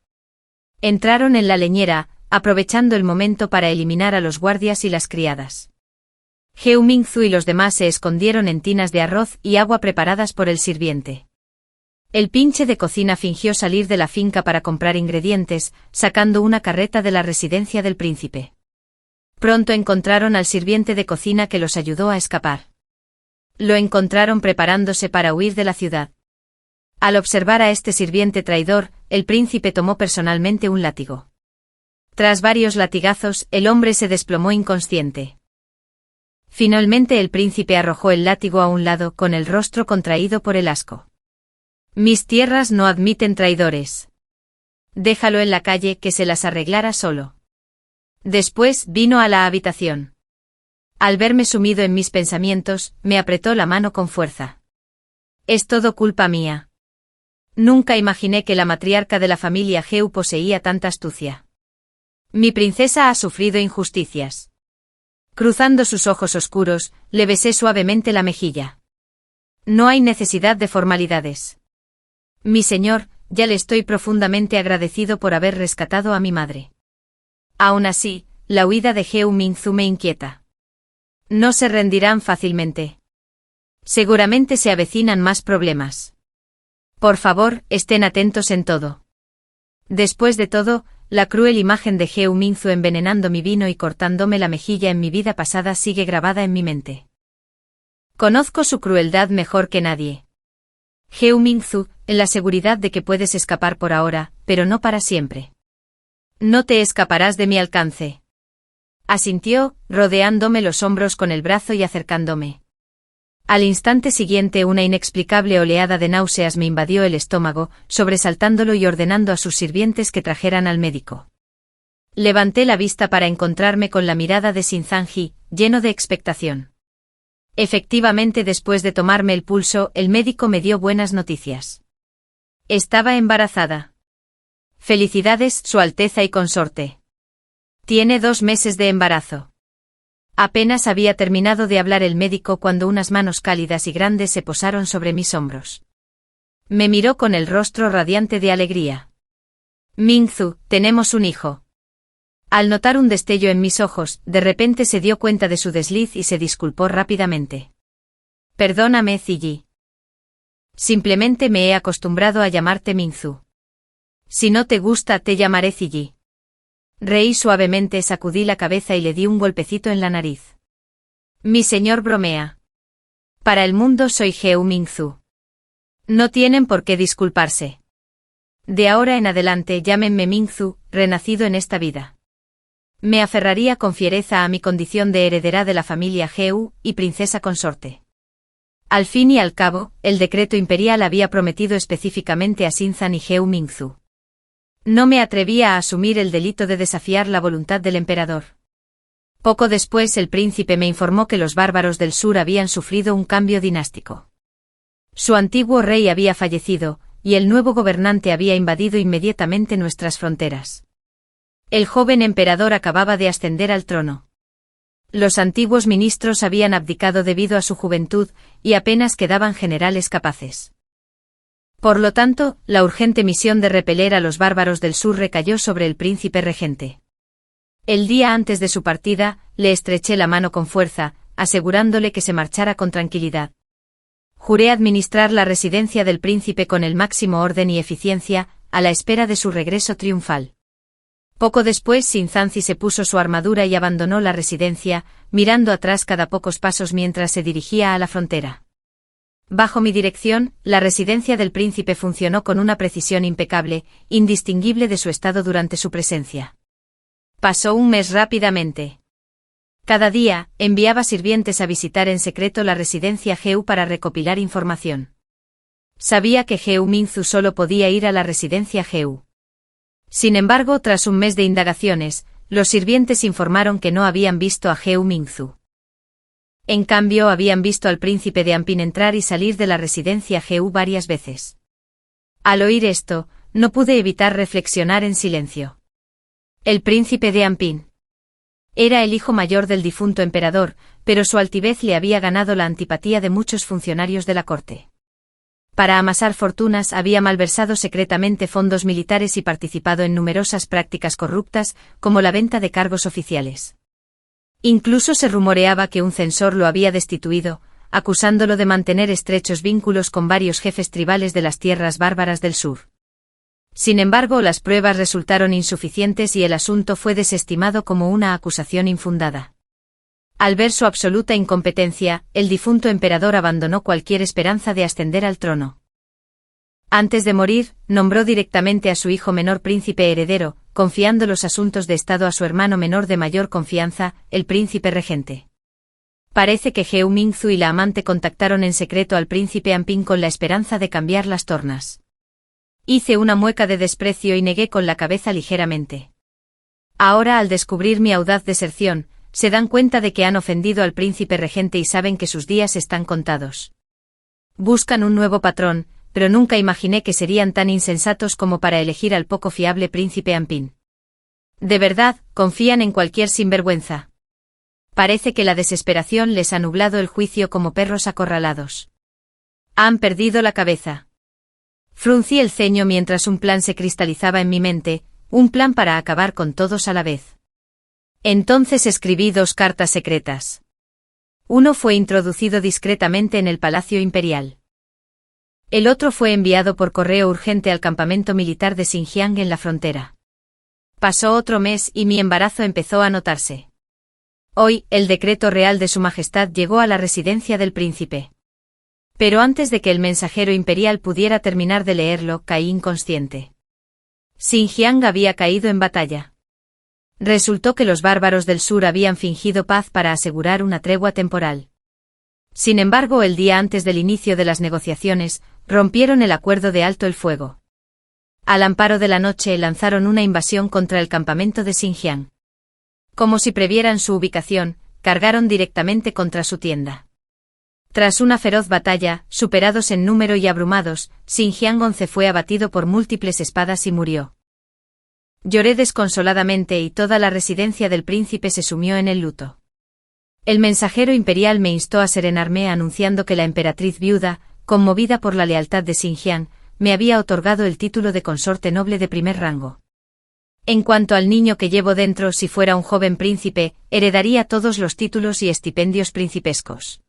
Entraron en la leñera, aprovechando el momento para eliminar a los guardias y las criadas. Geu Mingzu y los demás se escondieron en tinas de arroz y agua preparadas por el sirviente. El pinche de cocina fingió salir de la finca para comprar ingredientes, sacando una carreta de la residencia del príncipe. Pronto encontraron al sirviente de cocina que los ayudó a escapar. Lo encontraron preparándose para huir de la ciudad. Al observar a este sirviente traidor, el príncipe tomó personalmente un látigo. Tras varios latigazos, el hombre se desplomó inconsciente. Finalmente el príncipe arrojó el látigo a un lado con el rostro contraído por el asco. Mis tierras no admiten traidores. Déjalo en la calle que se las arreglara solo. Después vino a la habitación. Al verme sumido en mis pensamientos, me apretó la mano con fuerza. Es todo culpa mía. Nunca imaginé que la matriarca de la familia Geu poseía tanta astucia. Mi princesa ha sufrido injusticias. Cruzando sus ojos oscuros, le besé suavemente la mejilla. No hay necesidad de formalidades. Mi señor, ya le estoy profundamente agradecido por haber rescatado a mi madre. Aún así, la huida de Geu Mingzu me inquieta. No se rendirán fácilmente. Seguramente se avecinan más problemas. Por favor, estén atentos en todo. Después de todo, la cruel imagen de Geu Mingzu envenenando mi vino y cortándome la mejilla en mi vida pasada sigue grabada en mi mente. Conozco su crueldad mejor que nadie. Geu Mingzu, en la seguridad de que puedes escapar por ahora, pero no para siempre. No te escaparás de mi alcance. Asintió, rodeándome los hombros con el brazo y acercándome. Al instante siguiente una inexplicable oleada de náuseas me invadió el estómago, sobresaltándolo y ordenando a sus sirvientes que trajeran al médico. Levanté la vista para encontrarme con la mirada de Sinzanji, lleno de expectación. Efectivamente, después de tomarme el pulso, el médico me dio buenas noticias. Estaba embarazada. Felicidades, Su Alteza y consorte. Tiene 2 meses de embarazo. Apenas había terminado de hablar el médico cuando unas manos cálidas y grandes se posaron sobre mis hombros. Me miró con el rostro radiante de alegría. Mingzu, tenemos un hijo. Al notar un destello en mis ojos, de repente se dio cuenta de su desliz y se disculpó rápidamente. Perdóname, Ziyi. Simplemente me he acostumbrado a llamarte Mingzu. Si no te gusta, te llamaré Ziyi. Reí suavemente, sacudí la cabeza y le di un golpecito en la nariz. Mi señor bromea. Para el mundo soy Geu Mingzu. No tienen por qué disculparse. De ahora en adelante llámenme Mingzu, renacido en esta vida. Me aferraría con fiereza a mi condición de heredera de la familia Geu y princesa consorte. Al fin y al cabo, el decreto imperial había prometido específicamente a Sinzan y Geu Mingzu. No me atrevía a asumir el delito de desafiar la voluntad del emperador. Poco después el príncipe me informó que los bárbaros del sur habían sufrido un cambio dinástico. Su antiguo rey había fallecido, y el nuevo gobernante había invadido inmediatamente nuestras fronteras. El joven emperador acababa de ascender al trono. Los antiguos ministros habían abdicado debido a su juventud, y apenas quedaban generales capaces. Por lo tanto, la urgente misión de repeler a los bárbaros del sur recayó sobre el príncipe regente. El día antes de su partida, le estreché la mano con fuerza, asegurándole que se marchara con tranquilidad. Juré administrar la residencia del príncipe con el máximo orden y eficiencia, a la espera de su regreso triunfal. Poco después Sinzanji se puso su armadura y abandonó la residencia, mirando atrás cada pocos pasos mientras se dirigía a la frontera. Bajo mi dirección, la residencia del príncipe funcionó con una precisión impecable, indistinguible de su estado durante su presencia. Pasó un mes rápidamente. Cada día, enviaba sirvientes a visitar en secreto la residencia Geu para recopilar información. Sabía que Geu Mingzu solo podía ir a la residencia Geu. Sin embargo, tras un mes de indagaciones, los sirvientes informaron que no habían visto a Geu Mingzu. En cambio, habían visto al príncipe de Ampin entrar y salir de la residencia Geu varias veces. Al oír esto, no pude evitar reflexionar en silencio. El príncipe de Ampin. Era el hijo mayor del difunto emperador, pero su altivez le había ganado la antipatía de muchos funcionarios de la corte. Para amasar fortunas había malversado secretamente fondos militares y participado en numerosas prácticas corruptas, como la venta de cargos oficiales. Incluso se rumoreaba que un censor lo había destituido, acusándolo de mantener estrechos vínculos con varios jefes tribales de las tierras bárbaras del sur. Sin embargo, las pruebas resultaron insuficientes y el asunto fue desestimado como una acusación infundada. Al ver su absoluta incompetencia, el difunto emperador abandonó cualquier esperanza de ascender al trono. Antes de morir, nombró directamente a su hijo menor príncipe heredero, confiando los asuntos de estado a su hermano menor de mayor confianza, el príncipe regente. Parece que Geu Mingzu y la amante contactaron en secreto al príncipe Ampin con la esperanza de cambiar las tornas. Hice una mueca de desprecio y negué con la cabeza ligeramente. Ahora, al descubrir mi audaz deserción, se dan cuenta de que han ofendido al príncipe regente y saben que sus días están contados. Buscan un nuevo patrón, pero nunca imaginé que serían tan insensatos como para elegir al poco fiable príncipe Ampin. De verdad, confían en cualquier sinvergüenza. Parece que la desesperación les ha nublado el juicio como perros acorralados. Han perdido la cabeza. Fruncí el ceño mientras un plan se cristalizaba en mi mente, un plan para acabar con todos a la vez. Entonces escribí 2 cartas secretas. Uno fue introducido discretamente en el Palacio Imperial. El otro fue enviado por correo urgente al campamento militar de Xinjiang en la frontera. Pasó otro mes y mi embarazo empezó a notarse. Hoy, el decreto real de Su Majestad llegó a la residencia del príncipe. Pero antes de que el mensajero imperial pudiera terminar de leerlo, caí inconsciente. Xinjiang había caído en batalla. Resultó que los bárbaros del sur habían fingido paz para asegurar una tregua temporal. Sin embargo, el día antes del inicio de las negociaciones, rompieron el acuerdo de alto el fuego. Al amparo de la noche lanzaron una invasión contra el campamento de Xinjiang. Como si previeran su ubicación, cargaron directamente contra su tienda. Tras una feroz batalla, superados en número y abrumados, Xinjiang 11 fue abatido por múltiples espadas y murió. Lloré desconsoladamente y toda la residencia del príncipe se sumió en el luto. El mensajero imperial me instó a serenarme anunciando que la emperatriz viuda, conmovida por la lealtad de Xinjiang, me había otorgado el título de consorte noble de primer rango. En cuanto al niño que llevo dentro, si fuera un joven príncipe, heredaría todos los títulos y estipendios principescos.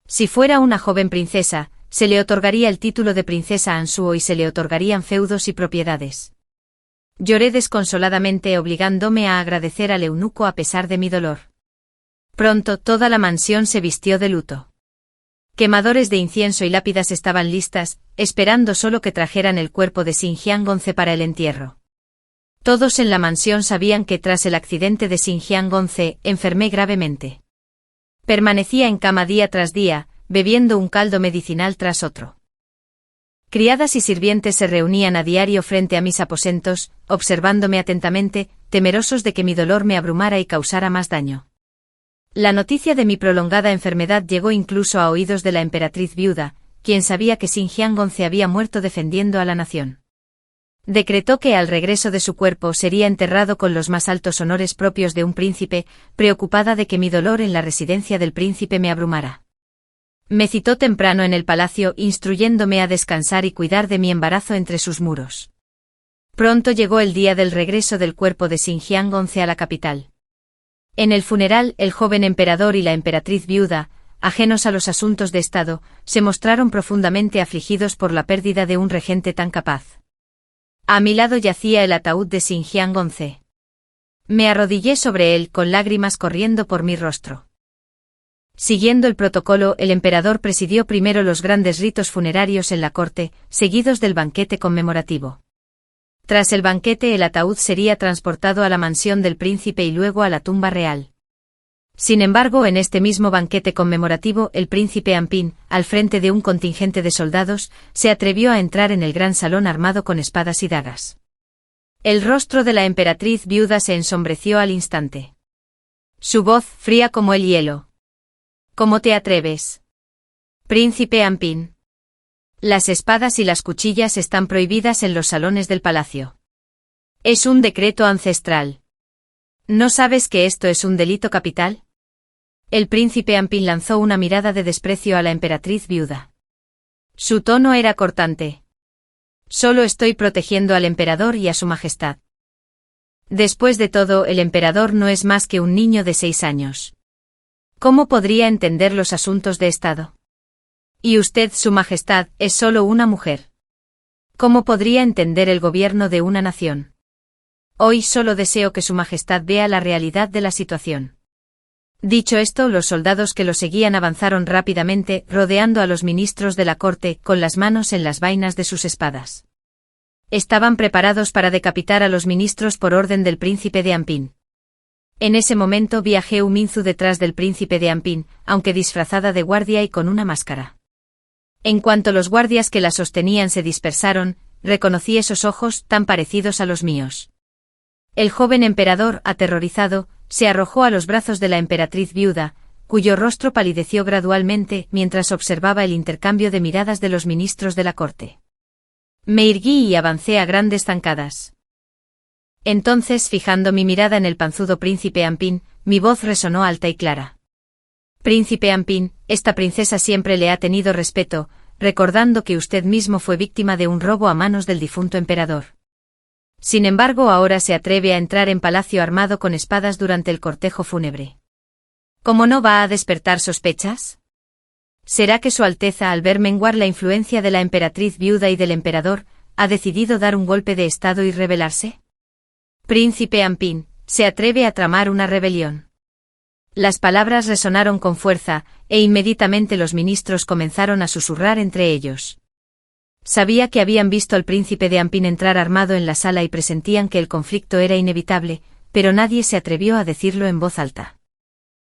Si fuera una joven princesa, se le otorgaría el título de princesa Ansuo y se le otorgarían feudos y propiedades. Lloré desconsoladamente obligándome a agradecer al eunuco a pesar de mi dolor. Pronto toda la mansión se vistió de luto. Quemadores de incienso y lápidas estaban listas, esperando solo que trajeran el cuerpo de Xinjiang 11 para el entierro. Todos en la mansión sabían que tras el accidente de Xinjiang 11 enfermé gravemente. Permanecía en cama día tras día, bebiendo un caldo medicinal tras otro. Criadas y sirvientes se reunían a diario frente a mis aposentos, observándome atentamente, temerosos de que mi dolor me abrumara y causara más daño. La noticia de mi prolongada enfermedad llegó incluso a oídos de la emperatriz viuda, quien sabía que Xinjiang 11 había muerto defendiendo a la nación. Decretó que al regreso de su cuerpo sería enterrado con los más altos honores propios de un príncipe, preocupada de que mi dolor en la residencia del príncipe me abrumara. Me citó temprano en el palacio instruyéndome a descansar y cuidar de mi embarazo entre sus muros. Pronto llegó el día del regreso del cuerpo de Xinjiang 11 a la capital. En el funeral, el joven emperador y la emperatriz viuda, ajenos a los asuntos de Estado, se mostraron profundamente afligidos por la pérdida de un regente tan capaz. A mi lado yacía el ataúd de Xinjiang 11. Me arrodillé sobre él con lágrimas corriendo por mi rostro. Siguiendo el protocolo, el emperador presidió primero los grandes ritos funerarios en la corte, seguidos del banquete conmemorativo. Tras el banquete, el ataúd sería transportado a la mansión del príncipe y luego a la tumba real. Sin embargo, en este mismo banquete conmemorativo, el príncipe Ampin, al frente de un contingente de soldados, se atrevió a entrar en el gran salón armado con espadas y dagas. El rostro de la emperatriz viuda se ensombreció al instante. Su voz, fría como el hielo. ¿Cómo te atreves? Príncipe Ampin. Las espadas y las cuchillas están prohibidas en los salones del palacio. Es un decreto ancestral. ¿No sabes que esto es un delito capital? El príncipe Ampin lanzó una mirada de desprecio a la emperatriz viuda. Su tono era cortante. Solo estoy protegiendo al emperador y a su majestad. Después de todo, el emperador no es más que un niño de 6 años. ¿Cómo podría entender los asuntos de Estado? Y usted, su majestad, es solo una mujer. ¿Cómo podría entender el gobierno de una nación? Hoy solo deseo que su majestad vea la realidad de la situación. Dicho esto, los soldados que lo seguían avanzaron rápidamente, rodeando a los ministros de la corte, con las manos en las vainas de sus espadas. Estaban preparados para decapitar a los ministros por orden del príncipe de Ampin. En ese momento vi a Geu Minzu detrás del príncipe de Ampin, aunque disfrazada de guardia y con una máscara. En cuanto los guardias que la sostenían se dispersaron, reconocí esos ojos tan parecidos a los míos. El joven emperador, aterrorizado, se arrojó a los brazos de la emperatriz viuda, cuyo rostro palideció gradualmente mientras observaba el intercambio de miradas de los ministros de la corte. Me irguí y avancé a grandes zancadas. Entonces, fijando mi mirada en el panzudo príncipe Ampín, mi voz resonó alta y clara. Príncipe Ampín, esta princesa siempre le ha tenido respeto, recordando que usted mismo fue víctima de un robo a manos del difunto emperador. Sin embargo, ahora se atreve a entrar en palacio armado con espadas durante el cortejo fúnebre. ¿Cómo no va a despertar sospechas? ¿Será que Su Alteza, al ver menguar la influencia de la emperatriz viuda y del emperador, ha decidido dar un golpe de estado y rebelarse? Príncipe Ampín, se atreve a tramar una rebelión. Las palabras resonaron con fuerza, e inmediatamente los ministros comenzaron a susurrar entre ellos. Sabía que habían visto al príncipe de Ampín entrar armado en la sala y presentían que el conflicto era inevitable, pero nadie se atrevió a decirlo en voz alta.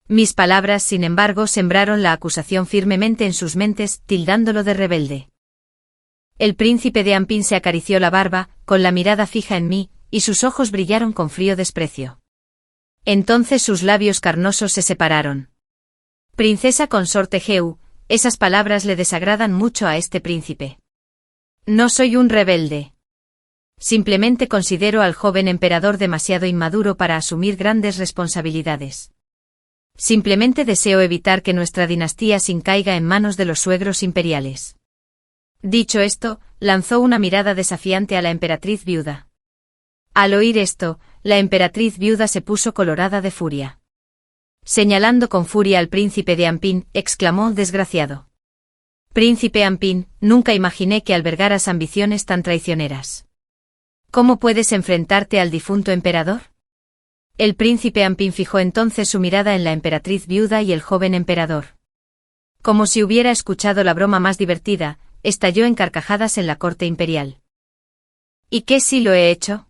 Mis palabras, sin embargo, sembraron la acusación firmemente en sus mentes, tildándolo de rebelde. El príncipe de Ampín se acarició la barba, con la mirada fija en mí, y sus ojos brillaron con frío desprecio. Entonces sus labios carnosos se separaron. Princesa consorte Heu, esas palabras le desagradan mucho a este príncipe. No soy un rebelde. Simplemente considero al joven emperador demasiado inmaduro para asumir grandes responsabilidades. Simplemente deseo evitar que nuestra dinastía sin caiga en manos de los suegros imperiales. Dicho esto, lanzó una mirada desafiante a la emperatriz viuda. Al oír esto, la emperatriz viuda se puso colorada de furia. Señalando con furia al príncipe de Ampín, exclamó: desgraciado. Príncipe Ampín, nunca imaginé que albergaras ambiciones tan traicioneras. ¿Cómo puedes enfrentarte al difunto emperador? El príncipe Ampín fijó entonces su mirada en la emperatriz viuda y el joven emperador. Como si hubiera escuchado la broma más divertida, estalló en carcajadas en la corte imperial. ¿Y qué si lo he hecho?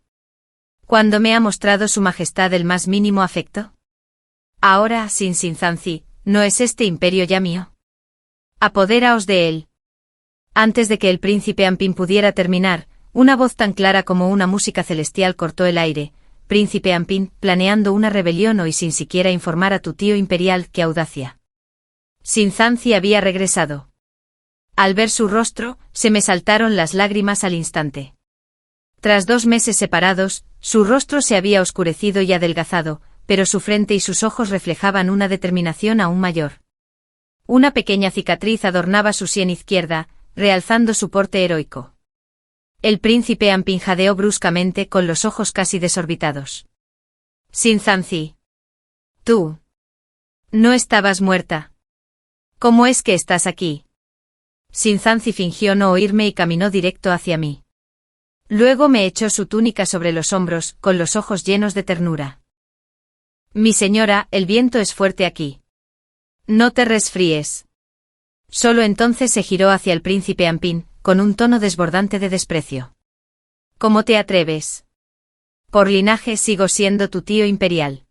¿Cuándo me ha mostrado su majestad el más mínimo afecto? Ahora, sin Sinzanzi, ¿no es este imperio ya mío? Apoderaos de él. Antes de que el príncipe Ampín pudiera terminar, una voz tan clara como una música celestial cortó el aire. Príncipe Ampín, planeando una rebelión hoy sin siquiera informar a tu tío imperial, qué audacia. Sinzanzi había regresado. Al ver su rostro, se me saltaron las lágrimas al instante. Tras 2 meses separados, su rostro se había oscurecido y adelgazado, pero su frente y sus ojos reflejaban una determinación aún mayor. Una pequeña cicatriz adornaba su sien izquierda, realzando su porte heroico. El príncipe Ampín jadeó bruscamente con los ojos casi desorbitados. Sinzanzi. Tú. No estabas muerta. ¿Cómo es que estás aquí? Sinzanzi fingió no oírme y caminó directo hacia mí. Luego me echó su túnica sobre los hombros, con los ojos llenos de ternura. Mi señora, el viento es fuerte aquí. No te resfríes. Solo entonces se giró hacia el príncipe Ampín, con un tono desbordante de desprecio. ¿Cómo te atreves? Por linaje sigo siendo tu tío imperial.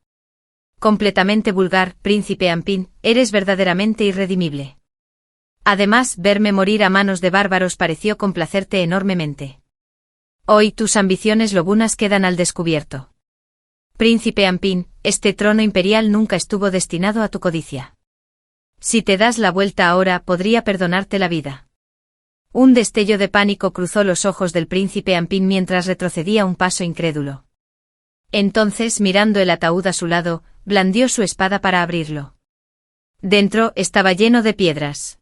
Completamente vulgar, príncipe Ampín, eres verdaderamente irredimible. Además, verme morir a manos de bárbaros pareció complacerte enormemente. Hoy tus ambiciones lobunas quedan al descubierto. Príncipe Ampín, este trono imperial nunca estuvo destinado a tu codicia. Si te das la vuelta ahora, podría perdonarte la vida. Un destello de pánico cruzó los ojos del príncipe Ampín mientras retrocedía un paso incrédulo. Entonces, mirando el ataúd a su lado, blandió su espada para abrirlo. Dentro estaba lleno de piedras.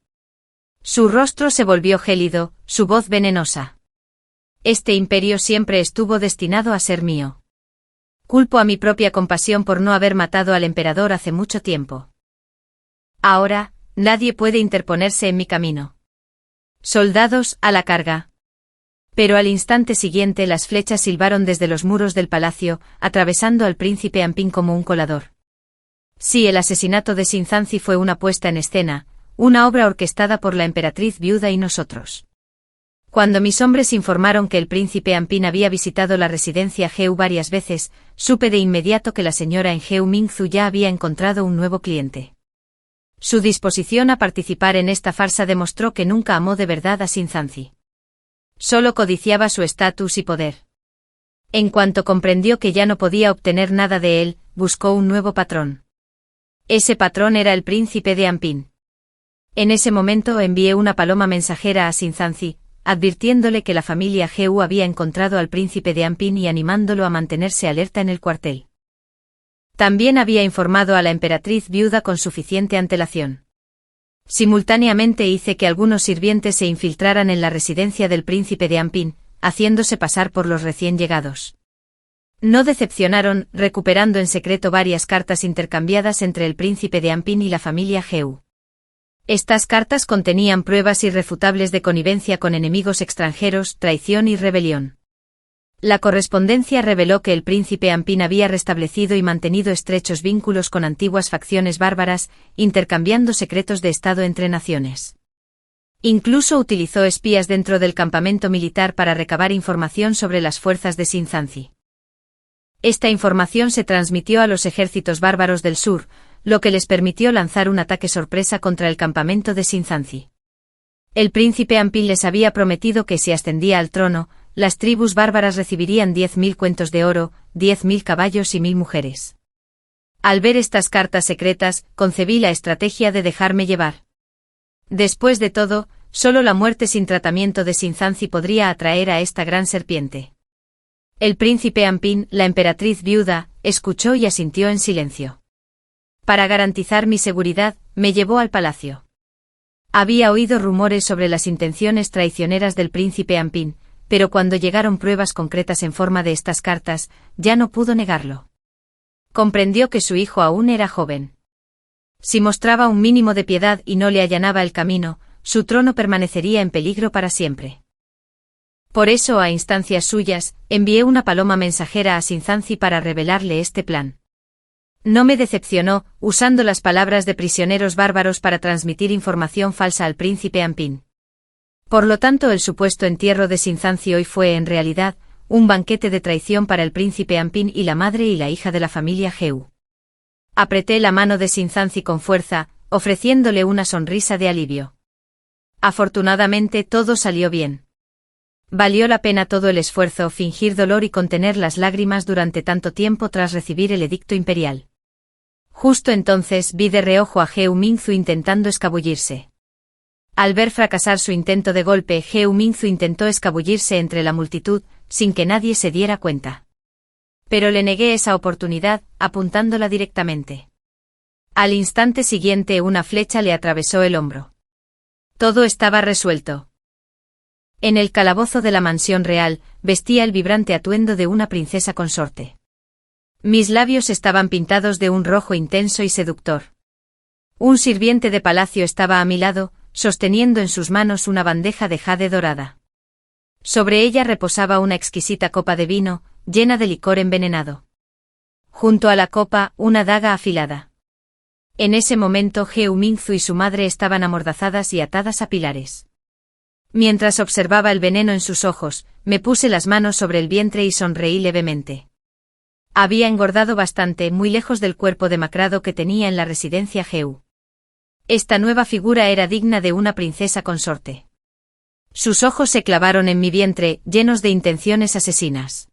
Su rostro se volvió gélido, su voz venenosa. Este imperio siempre estuvo destinado a ser mío. Culpo a mi propia compasión por no haber matado al emperador hace mucho tiempo. Ahora, nadie puede interponerse en mi camino. Soldados, a la carga. Pero al instante siguiente las flechas silbaron desde los muros del palacio, atravesando al príncipe Ampín como un colador. Sí, el asesinato de Sinzanzi fue una puesta en escena, una obra orquestada por la emperatriz viuda y nosotros. Cuando mis hombres informaron que el príncipe Ampín había visitado la residencia Heu varias veces, supe de inmediato que la señora en Heu Mingzu ya había encontrado un nuevo cliente. Su disposición a participar en esta farsa demostró que nunca amó de verdad a Sinzanzi. Solo codiciaba su estatus y poder. En cuanto comprendió que ya no podía obtener nada de él, buscó un nuevo patrón. Ese patrón era el príncipe de Ampín. En ese momento envié una paloma mensajera a Sinzanzi, advirtiéndole que la familia Heu había encontrado al príncipe de Ampin y animándolo a mantenerse alerta en el cuartel. También había informado a la emperatriz viuda con suficiente antelación. Simultáneamente hice que algunos sirvientes se infiltraran en la residencia del príncipe de Ampin, haciéndose pasar por los recién llegados. No decepcionaron, recuperando en secreto varias cartas intercambiadas entre el príncipe de Ampin y la familia Heu. Estas cartas contenían pruebas irrefutables de connivencia con enemigos extranjeros, traición y rebelión. La correspondencia reveló que el príncipe Ampin había restablecido y mantenido estrechos vínculos con antiguas facciones bárbaras, intercambiando secretos de Estado entre naciones. Incluso utilizó espías dentro del campamento militar para recabar información sobre las fuerzas de Sinzanzi. Esta información se transmitió a los ejércitos bárbaros del sur, lo que les permitió lanzar un ataque sorpresa contra el campamento de Sinzanzi. El príncipe Ampin les había prometido que si ascendía al trono, las tribus bárbaras recibirían 10.000 cuentos de oro, 10.000 caballos y 1.000 mujeres. Al ver estas cartas secretas, concebí la estrategia de dejarme llevar. Después de todo, solo la muerte sin tratamiento de Sinzanzi podría atraer a esta gran serpiente. El príncipe Ampin, la emperatriz viuda, escuchó y asintió en silencio. Para garantizar mi seguridad, me llevó al palacio. Había oído rumores sobre las intenciones traicioneras del príncipe Ampin, pero cuando llegaron pruebas concretas en forma de estas cartas, ya no pudo negarlo. Comprendió que su hijo aún era joven. Si mostraba un mínimo de piedad y no le allanaba el camino, su trono permanecería en peligro para siempre. Por eso, a instancias suyas, envié una paloma mensajera a Sinzanzi para revelarle este plan. No me decepcionó, usando las palabras de prisioneros bárbaros para transmitir información falsa al príncipe Ampin. Por lo tanto, el supuesto entierro de Sinzanzi hoy fue, en realidad, un banquete de traición para el príncipe Ampin y la madre y la hija de la familia Heu. Apreté la mano de Sinzanzi con fuerza, ofreciéndole una sonrisa de alivio. Afortunadamente todo salió bien. Valió la pena todo el esfuerzo, fingir dolor y contener las lágrimas durante tanto tiempo tras recibir el edicto imperial. Justo entonces vi de reojo a Heu Mingzu intentando escabullirse. Al ver fracasar su intento de golpe, Heu Mingzu intentó escabullirse entre la multitud, sin que nadie se diera cuenta. Pero le negué esa oportunidad, apuntándola directamente. Al instante siguiente una flecha le atravesó el hombro. Todo estaba resuelto. En el calabozo de la mansión real, vestía el vibrante atuendo de una princesa consorte. Mis labios estaban pintados de un rojo intenso y seductor. Un sirviente de palacio estaba a mi lado, sosteniendo en sus manos una bandeja de jade dorada. Sobre ella reposaba una exquisita copa de vino, llena de licor envenenado. Junto a la copa, una daga afilada. En ese momento Heu Mingzu y su madre estaban amordazadas y atadas a pilares. Mientras observaba el veneno en sus ojos, me puse las manos sobre el vientre y sonreí levemente. Había engordado bastante, muy lejos del cuerpo demacrado que tenía en la residencia Heu. Esta nueva figura era digna de una princesa consorte. Sus ojos se clavaron en mi vientre, llenos de intenciones asesinas.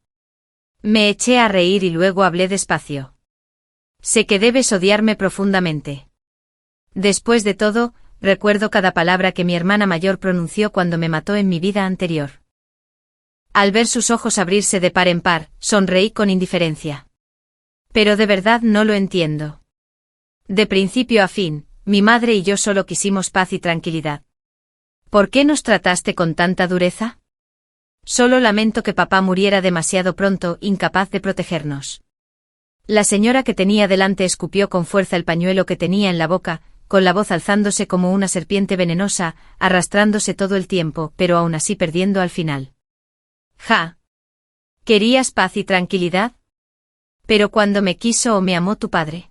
Me eché a reír y luego hablé despacio. Sé que debes odiarme profundamente. Después de todo, recuerdo cada palabra que mi hermana mayor pronunció cuando me mató en mi vida anterior. Al ver sus ojos abrirse de par en par, sonreí con indiferencia. Pero de verdad no lo entiendo. De principio a fin, mi madre y yo solo quisimos paz y tranquilidad. ¿Por qué nos trataste con tanta dureza? Solo lamento que papá muriera demasiado pronto, incapaz de protegernos. La señora que tenía delante escupió con fuerza el pañuelo que tenía en la boca, con la voz alzándose como una serpiente venenosa, arrastrándose todo el tiempo, pero aún así perdiendo al final. Ja. ¿Querías paz y tranquilidad? Pero cuando me quiso o me amó tu padre.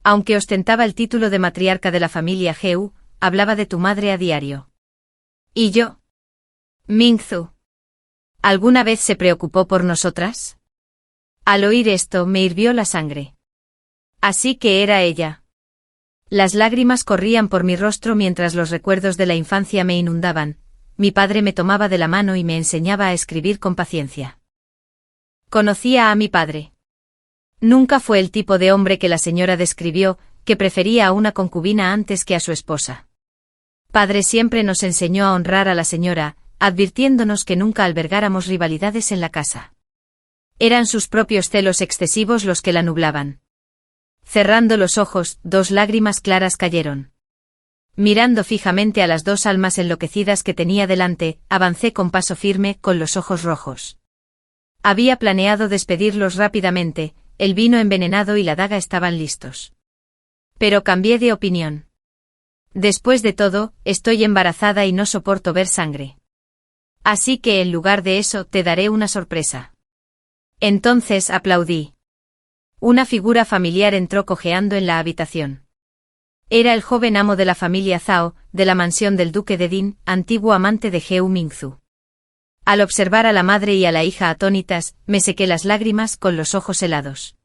Aunque ostentaba el título de matriarca de la familia Heu, hablaba de tu madre a diario. ¿Y yo? Mingzu. ¿Alguna vez se preocupó por nosotras? Al oír esto me hirvió la sangre. Así que era ella. Las lágrimas corrían por mi rostro mientras los recuerdos de la infancia me inundaban. Mi padre me tomaba de la mano y me enseñaba a escribir con paciencia. Conocía a mi padre. Nunca fue el tipo de hombre que la señora describió, que prefería a una concubina antes que a su esposa. Padre siempre nos enseñó a honrar a la señora, advirtiéndonos que nunca albergáramos rivalidades en la casa. Eran sus propios celos excesivos los que la nublaban. Cerrando los ojos, 2 lágrimas claras cayeron. Mirando fijamente a las 2 almas enloquecidas que tenía delante, avancé con paso firme, con los ojos rojos. Había planeado despedirlos rápidamente, el vino envenenado y la daga estaban listos. Pero cambié de opinión. Después de todo, estoy embarazada y no soporto ver sangre. Así que en lugar de eso te daré una sorpresa. Entonces aplaudí. Una figura familiar entró cojeando en la habitación. Era el joven amo de la familia Zhao, de la mansión del duque de Din, antiguo amante de Geu Mingzu. Al observar a la madre y a la hija atónitas, me sequé las lágrimas con los ojos helados.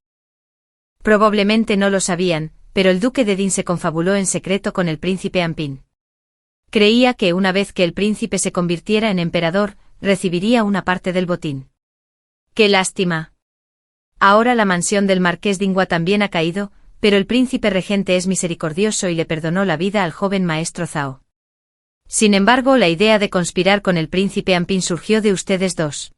Probablemente no lo sabían, pero el duque de Din se confabuló en secreto con el príncipe Ampin. Creía que una vez que el príncipe se convirtiera en emperador, recibiría una parte del botín. ¡Qué lástima! Ahora la mansión del marqués Dingua también ha caído, pero el príncipe regente es misericordioso y le perdonó la vida al joven maestro Zhao. Sin embargo, la idea de conspirar con el príncipe Ampin surgió de ustedes dos.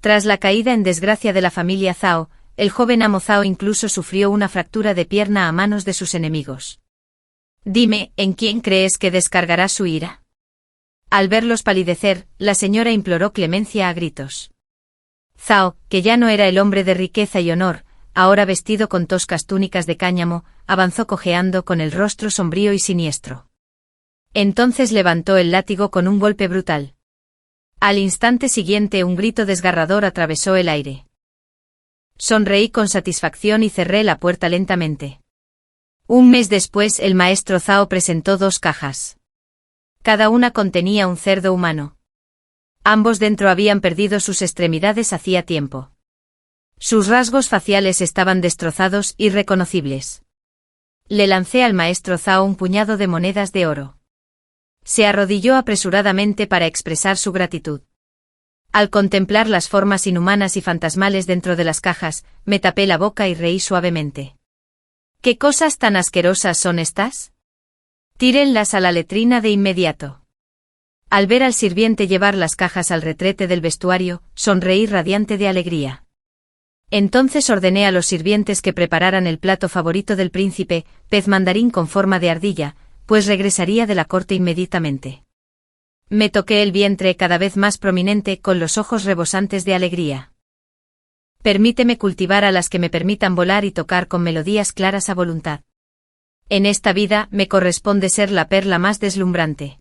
Tras la caída en desgracia de la familia Zhao, el joven amo Zhao incluso sufrió una fractura de pierna a manos de sus enemigos. Dime, ¿en quién crees que descargará su ira? Al verlos palidecer, la señora imploró clemencia a gritos. Zhao, que ya no era el hombre de riqueza y honor, ahora vestido con toscas túnicas de cáñamo, avanzó cojeando con el rostro sombrío y siniestro. Entonces levantó el látigo con un golpe brutal. Al instante siguiente un grito desgarrador atravesó el aire. Sonreí con satisfacción y cerré la puerta lentamente. Un mes después el maestro Zhao presentó 2 cajas. Cada una contenía un cerdo humano. Ambos dentro habían perdido sus extremidades hacía tiempo. Sus rasgos faciales estaban destrozados y irreconocibles. Le lancé al maestro Zhao un puñado de monedas de oro. Se arrodilló apresuradamente para expresar su gratitud. Al contemplar las formas inhumanas y fantasmales dentro de las cajas, me tapé la boca y reí suavemente. ¿Qué cosas tan asquerosas son estas? Tírenlas a la letrina de inmediato. Al ver al sirviente llevar las cajas al retrete del vestuario, sonreí radiante de alegría. Entonces ordené a los sirvientes que prepararan el plato favorito del príncipe, pez mandarín con forma de ardilla, pues regresaría de la corte inmediatamente. Me toqué el vientre cada vez más prominente con los ojos rebosantes de alegría. Permíteme cultivar alas que me permitan volar y tocar con melodías claras a voluntad. En esta vida me corresponde ser la perla más deslumbrante.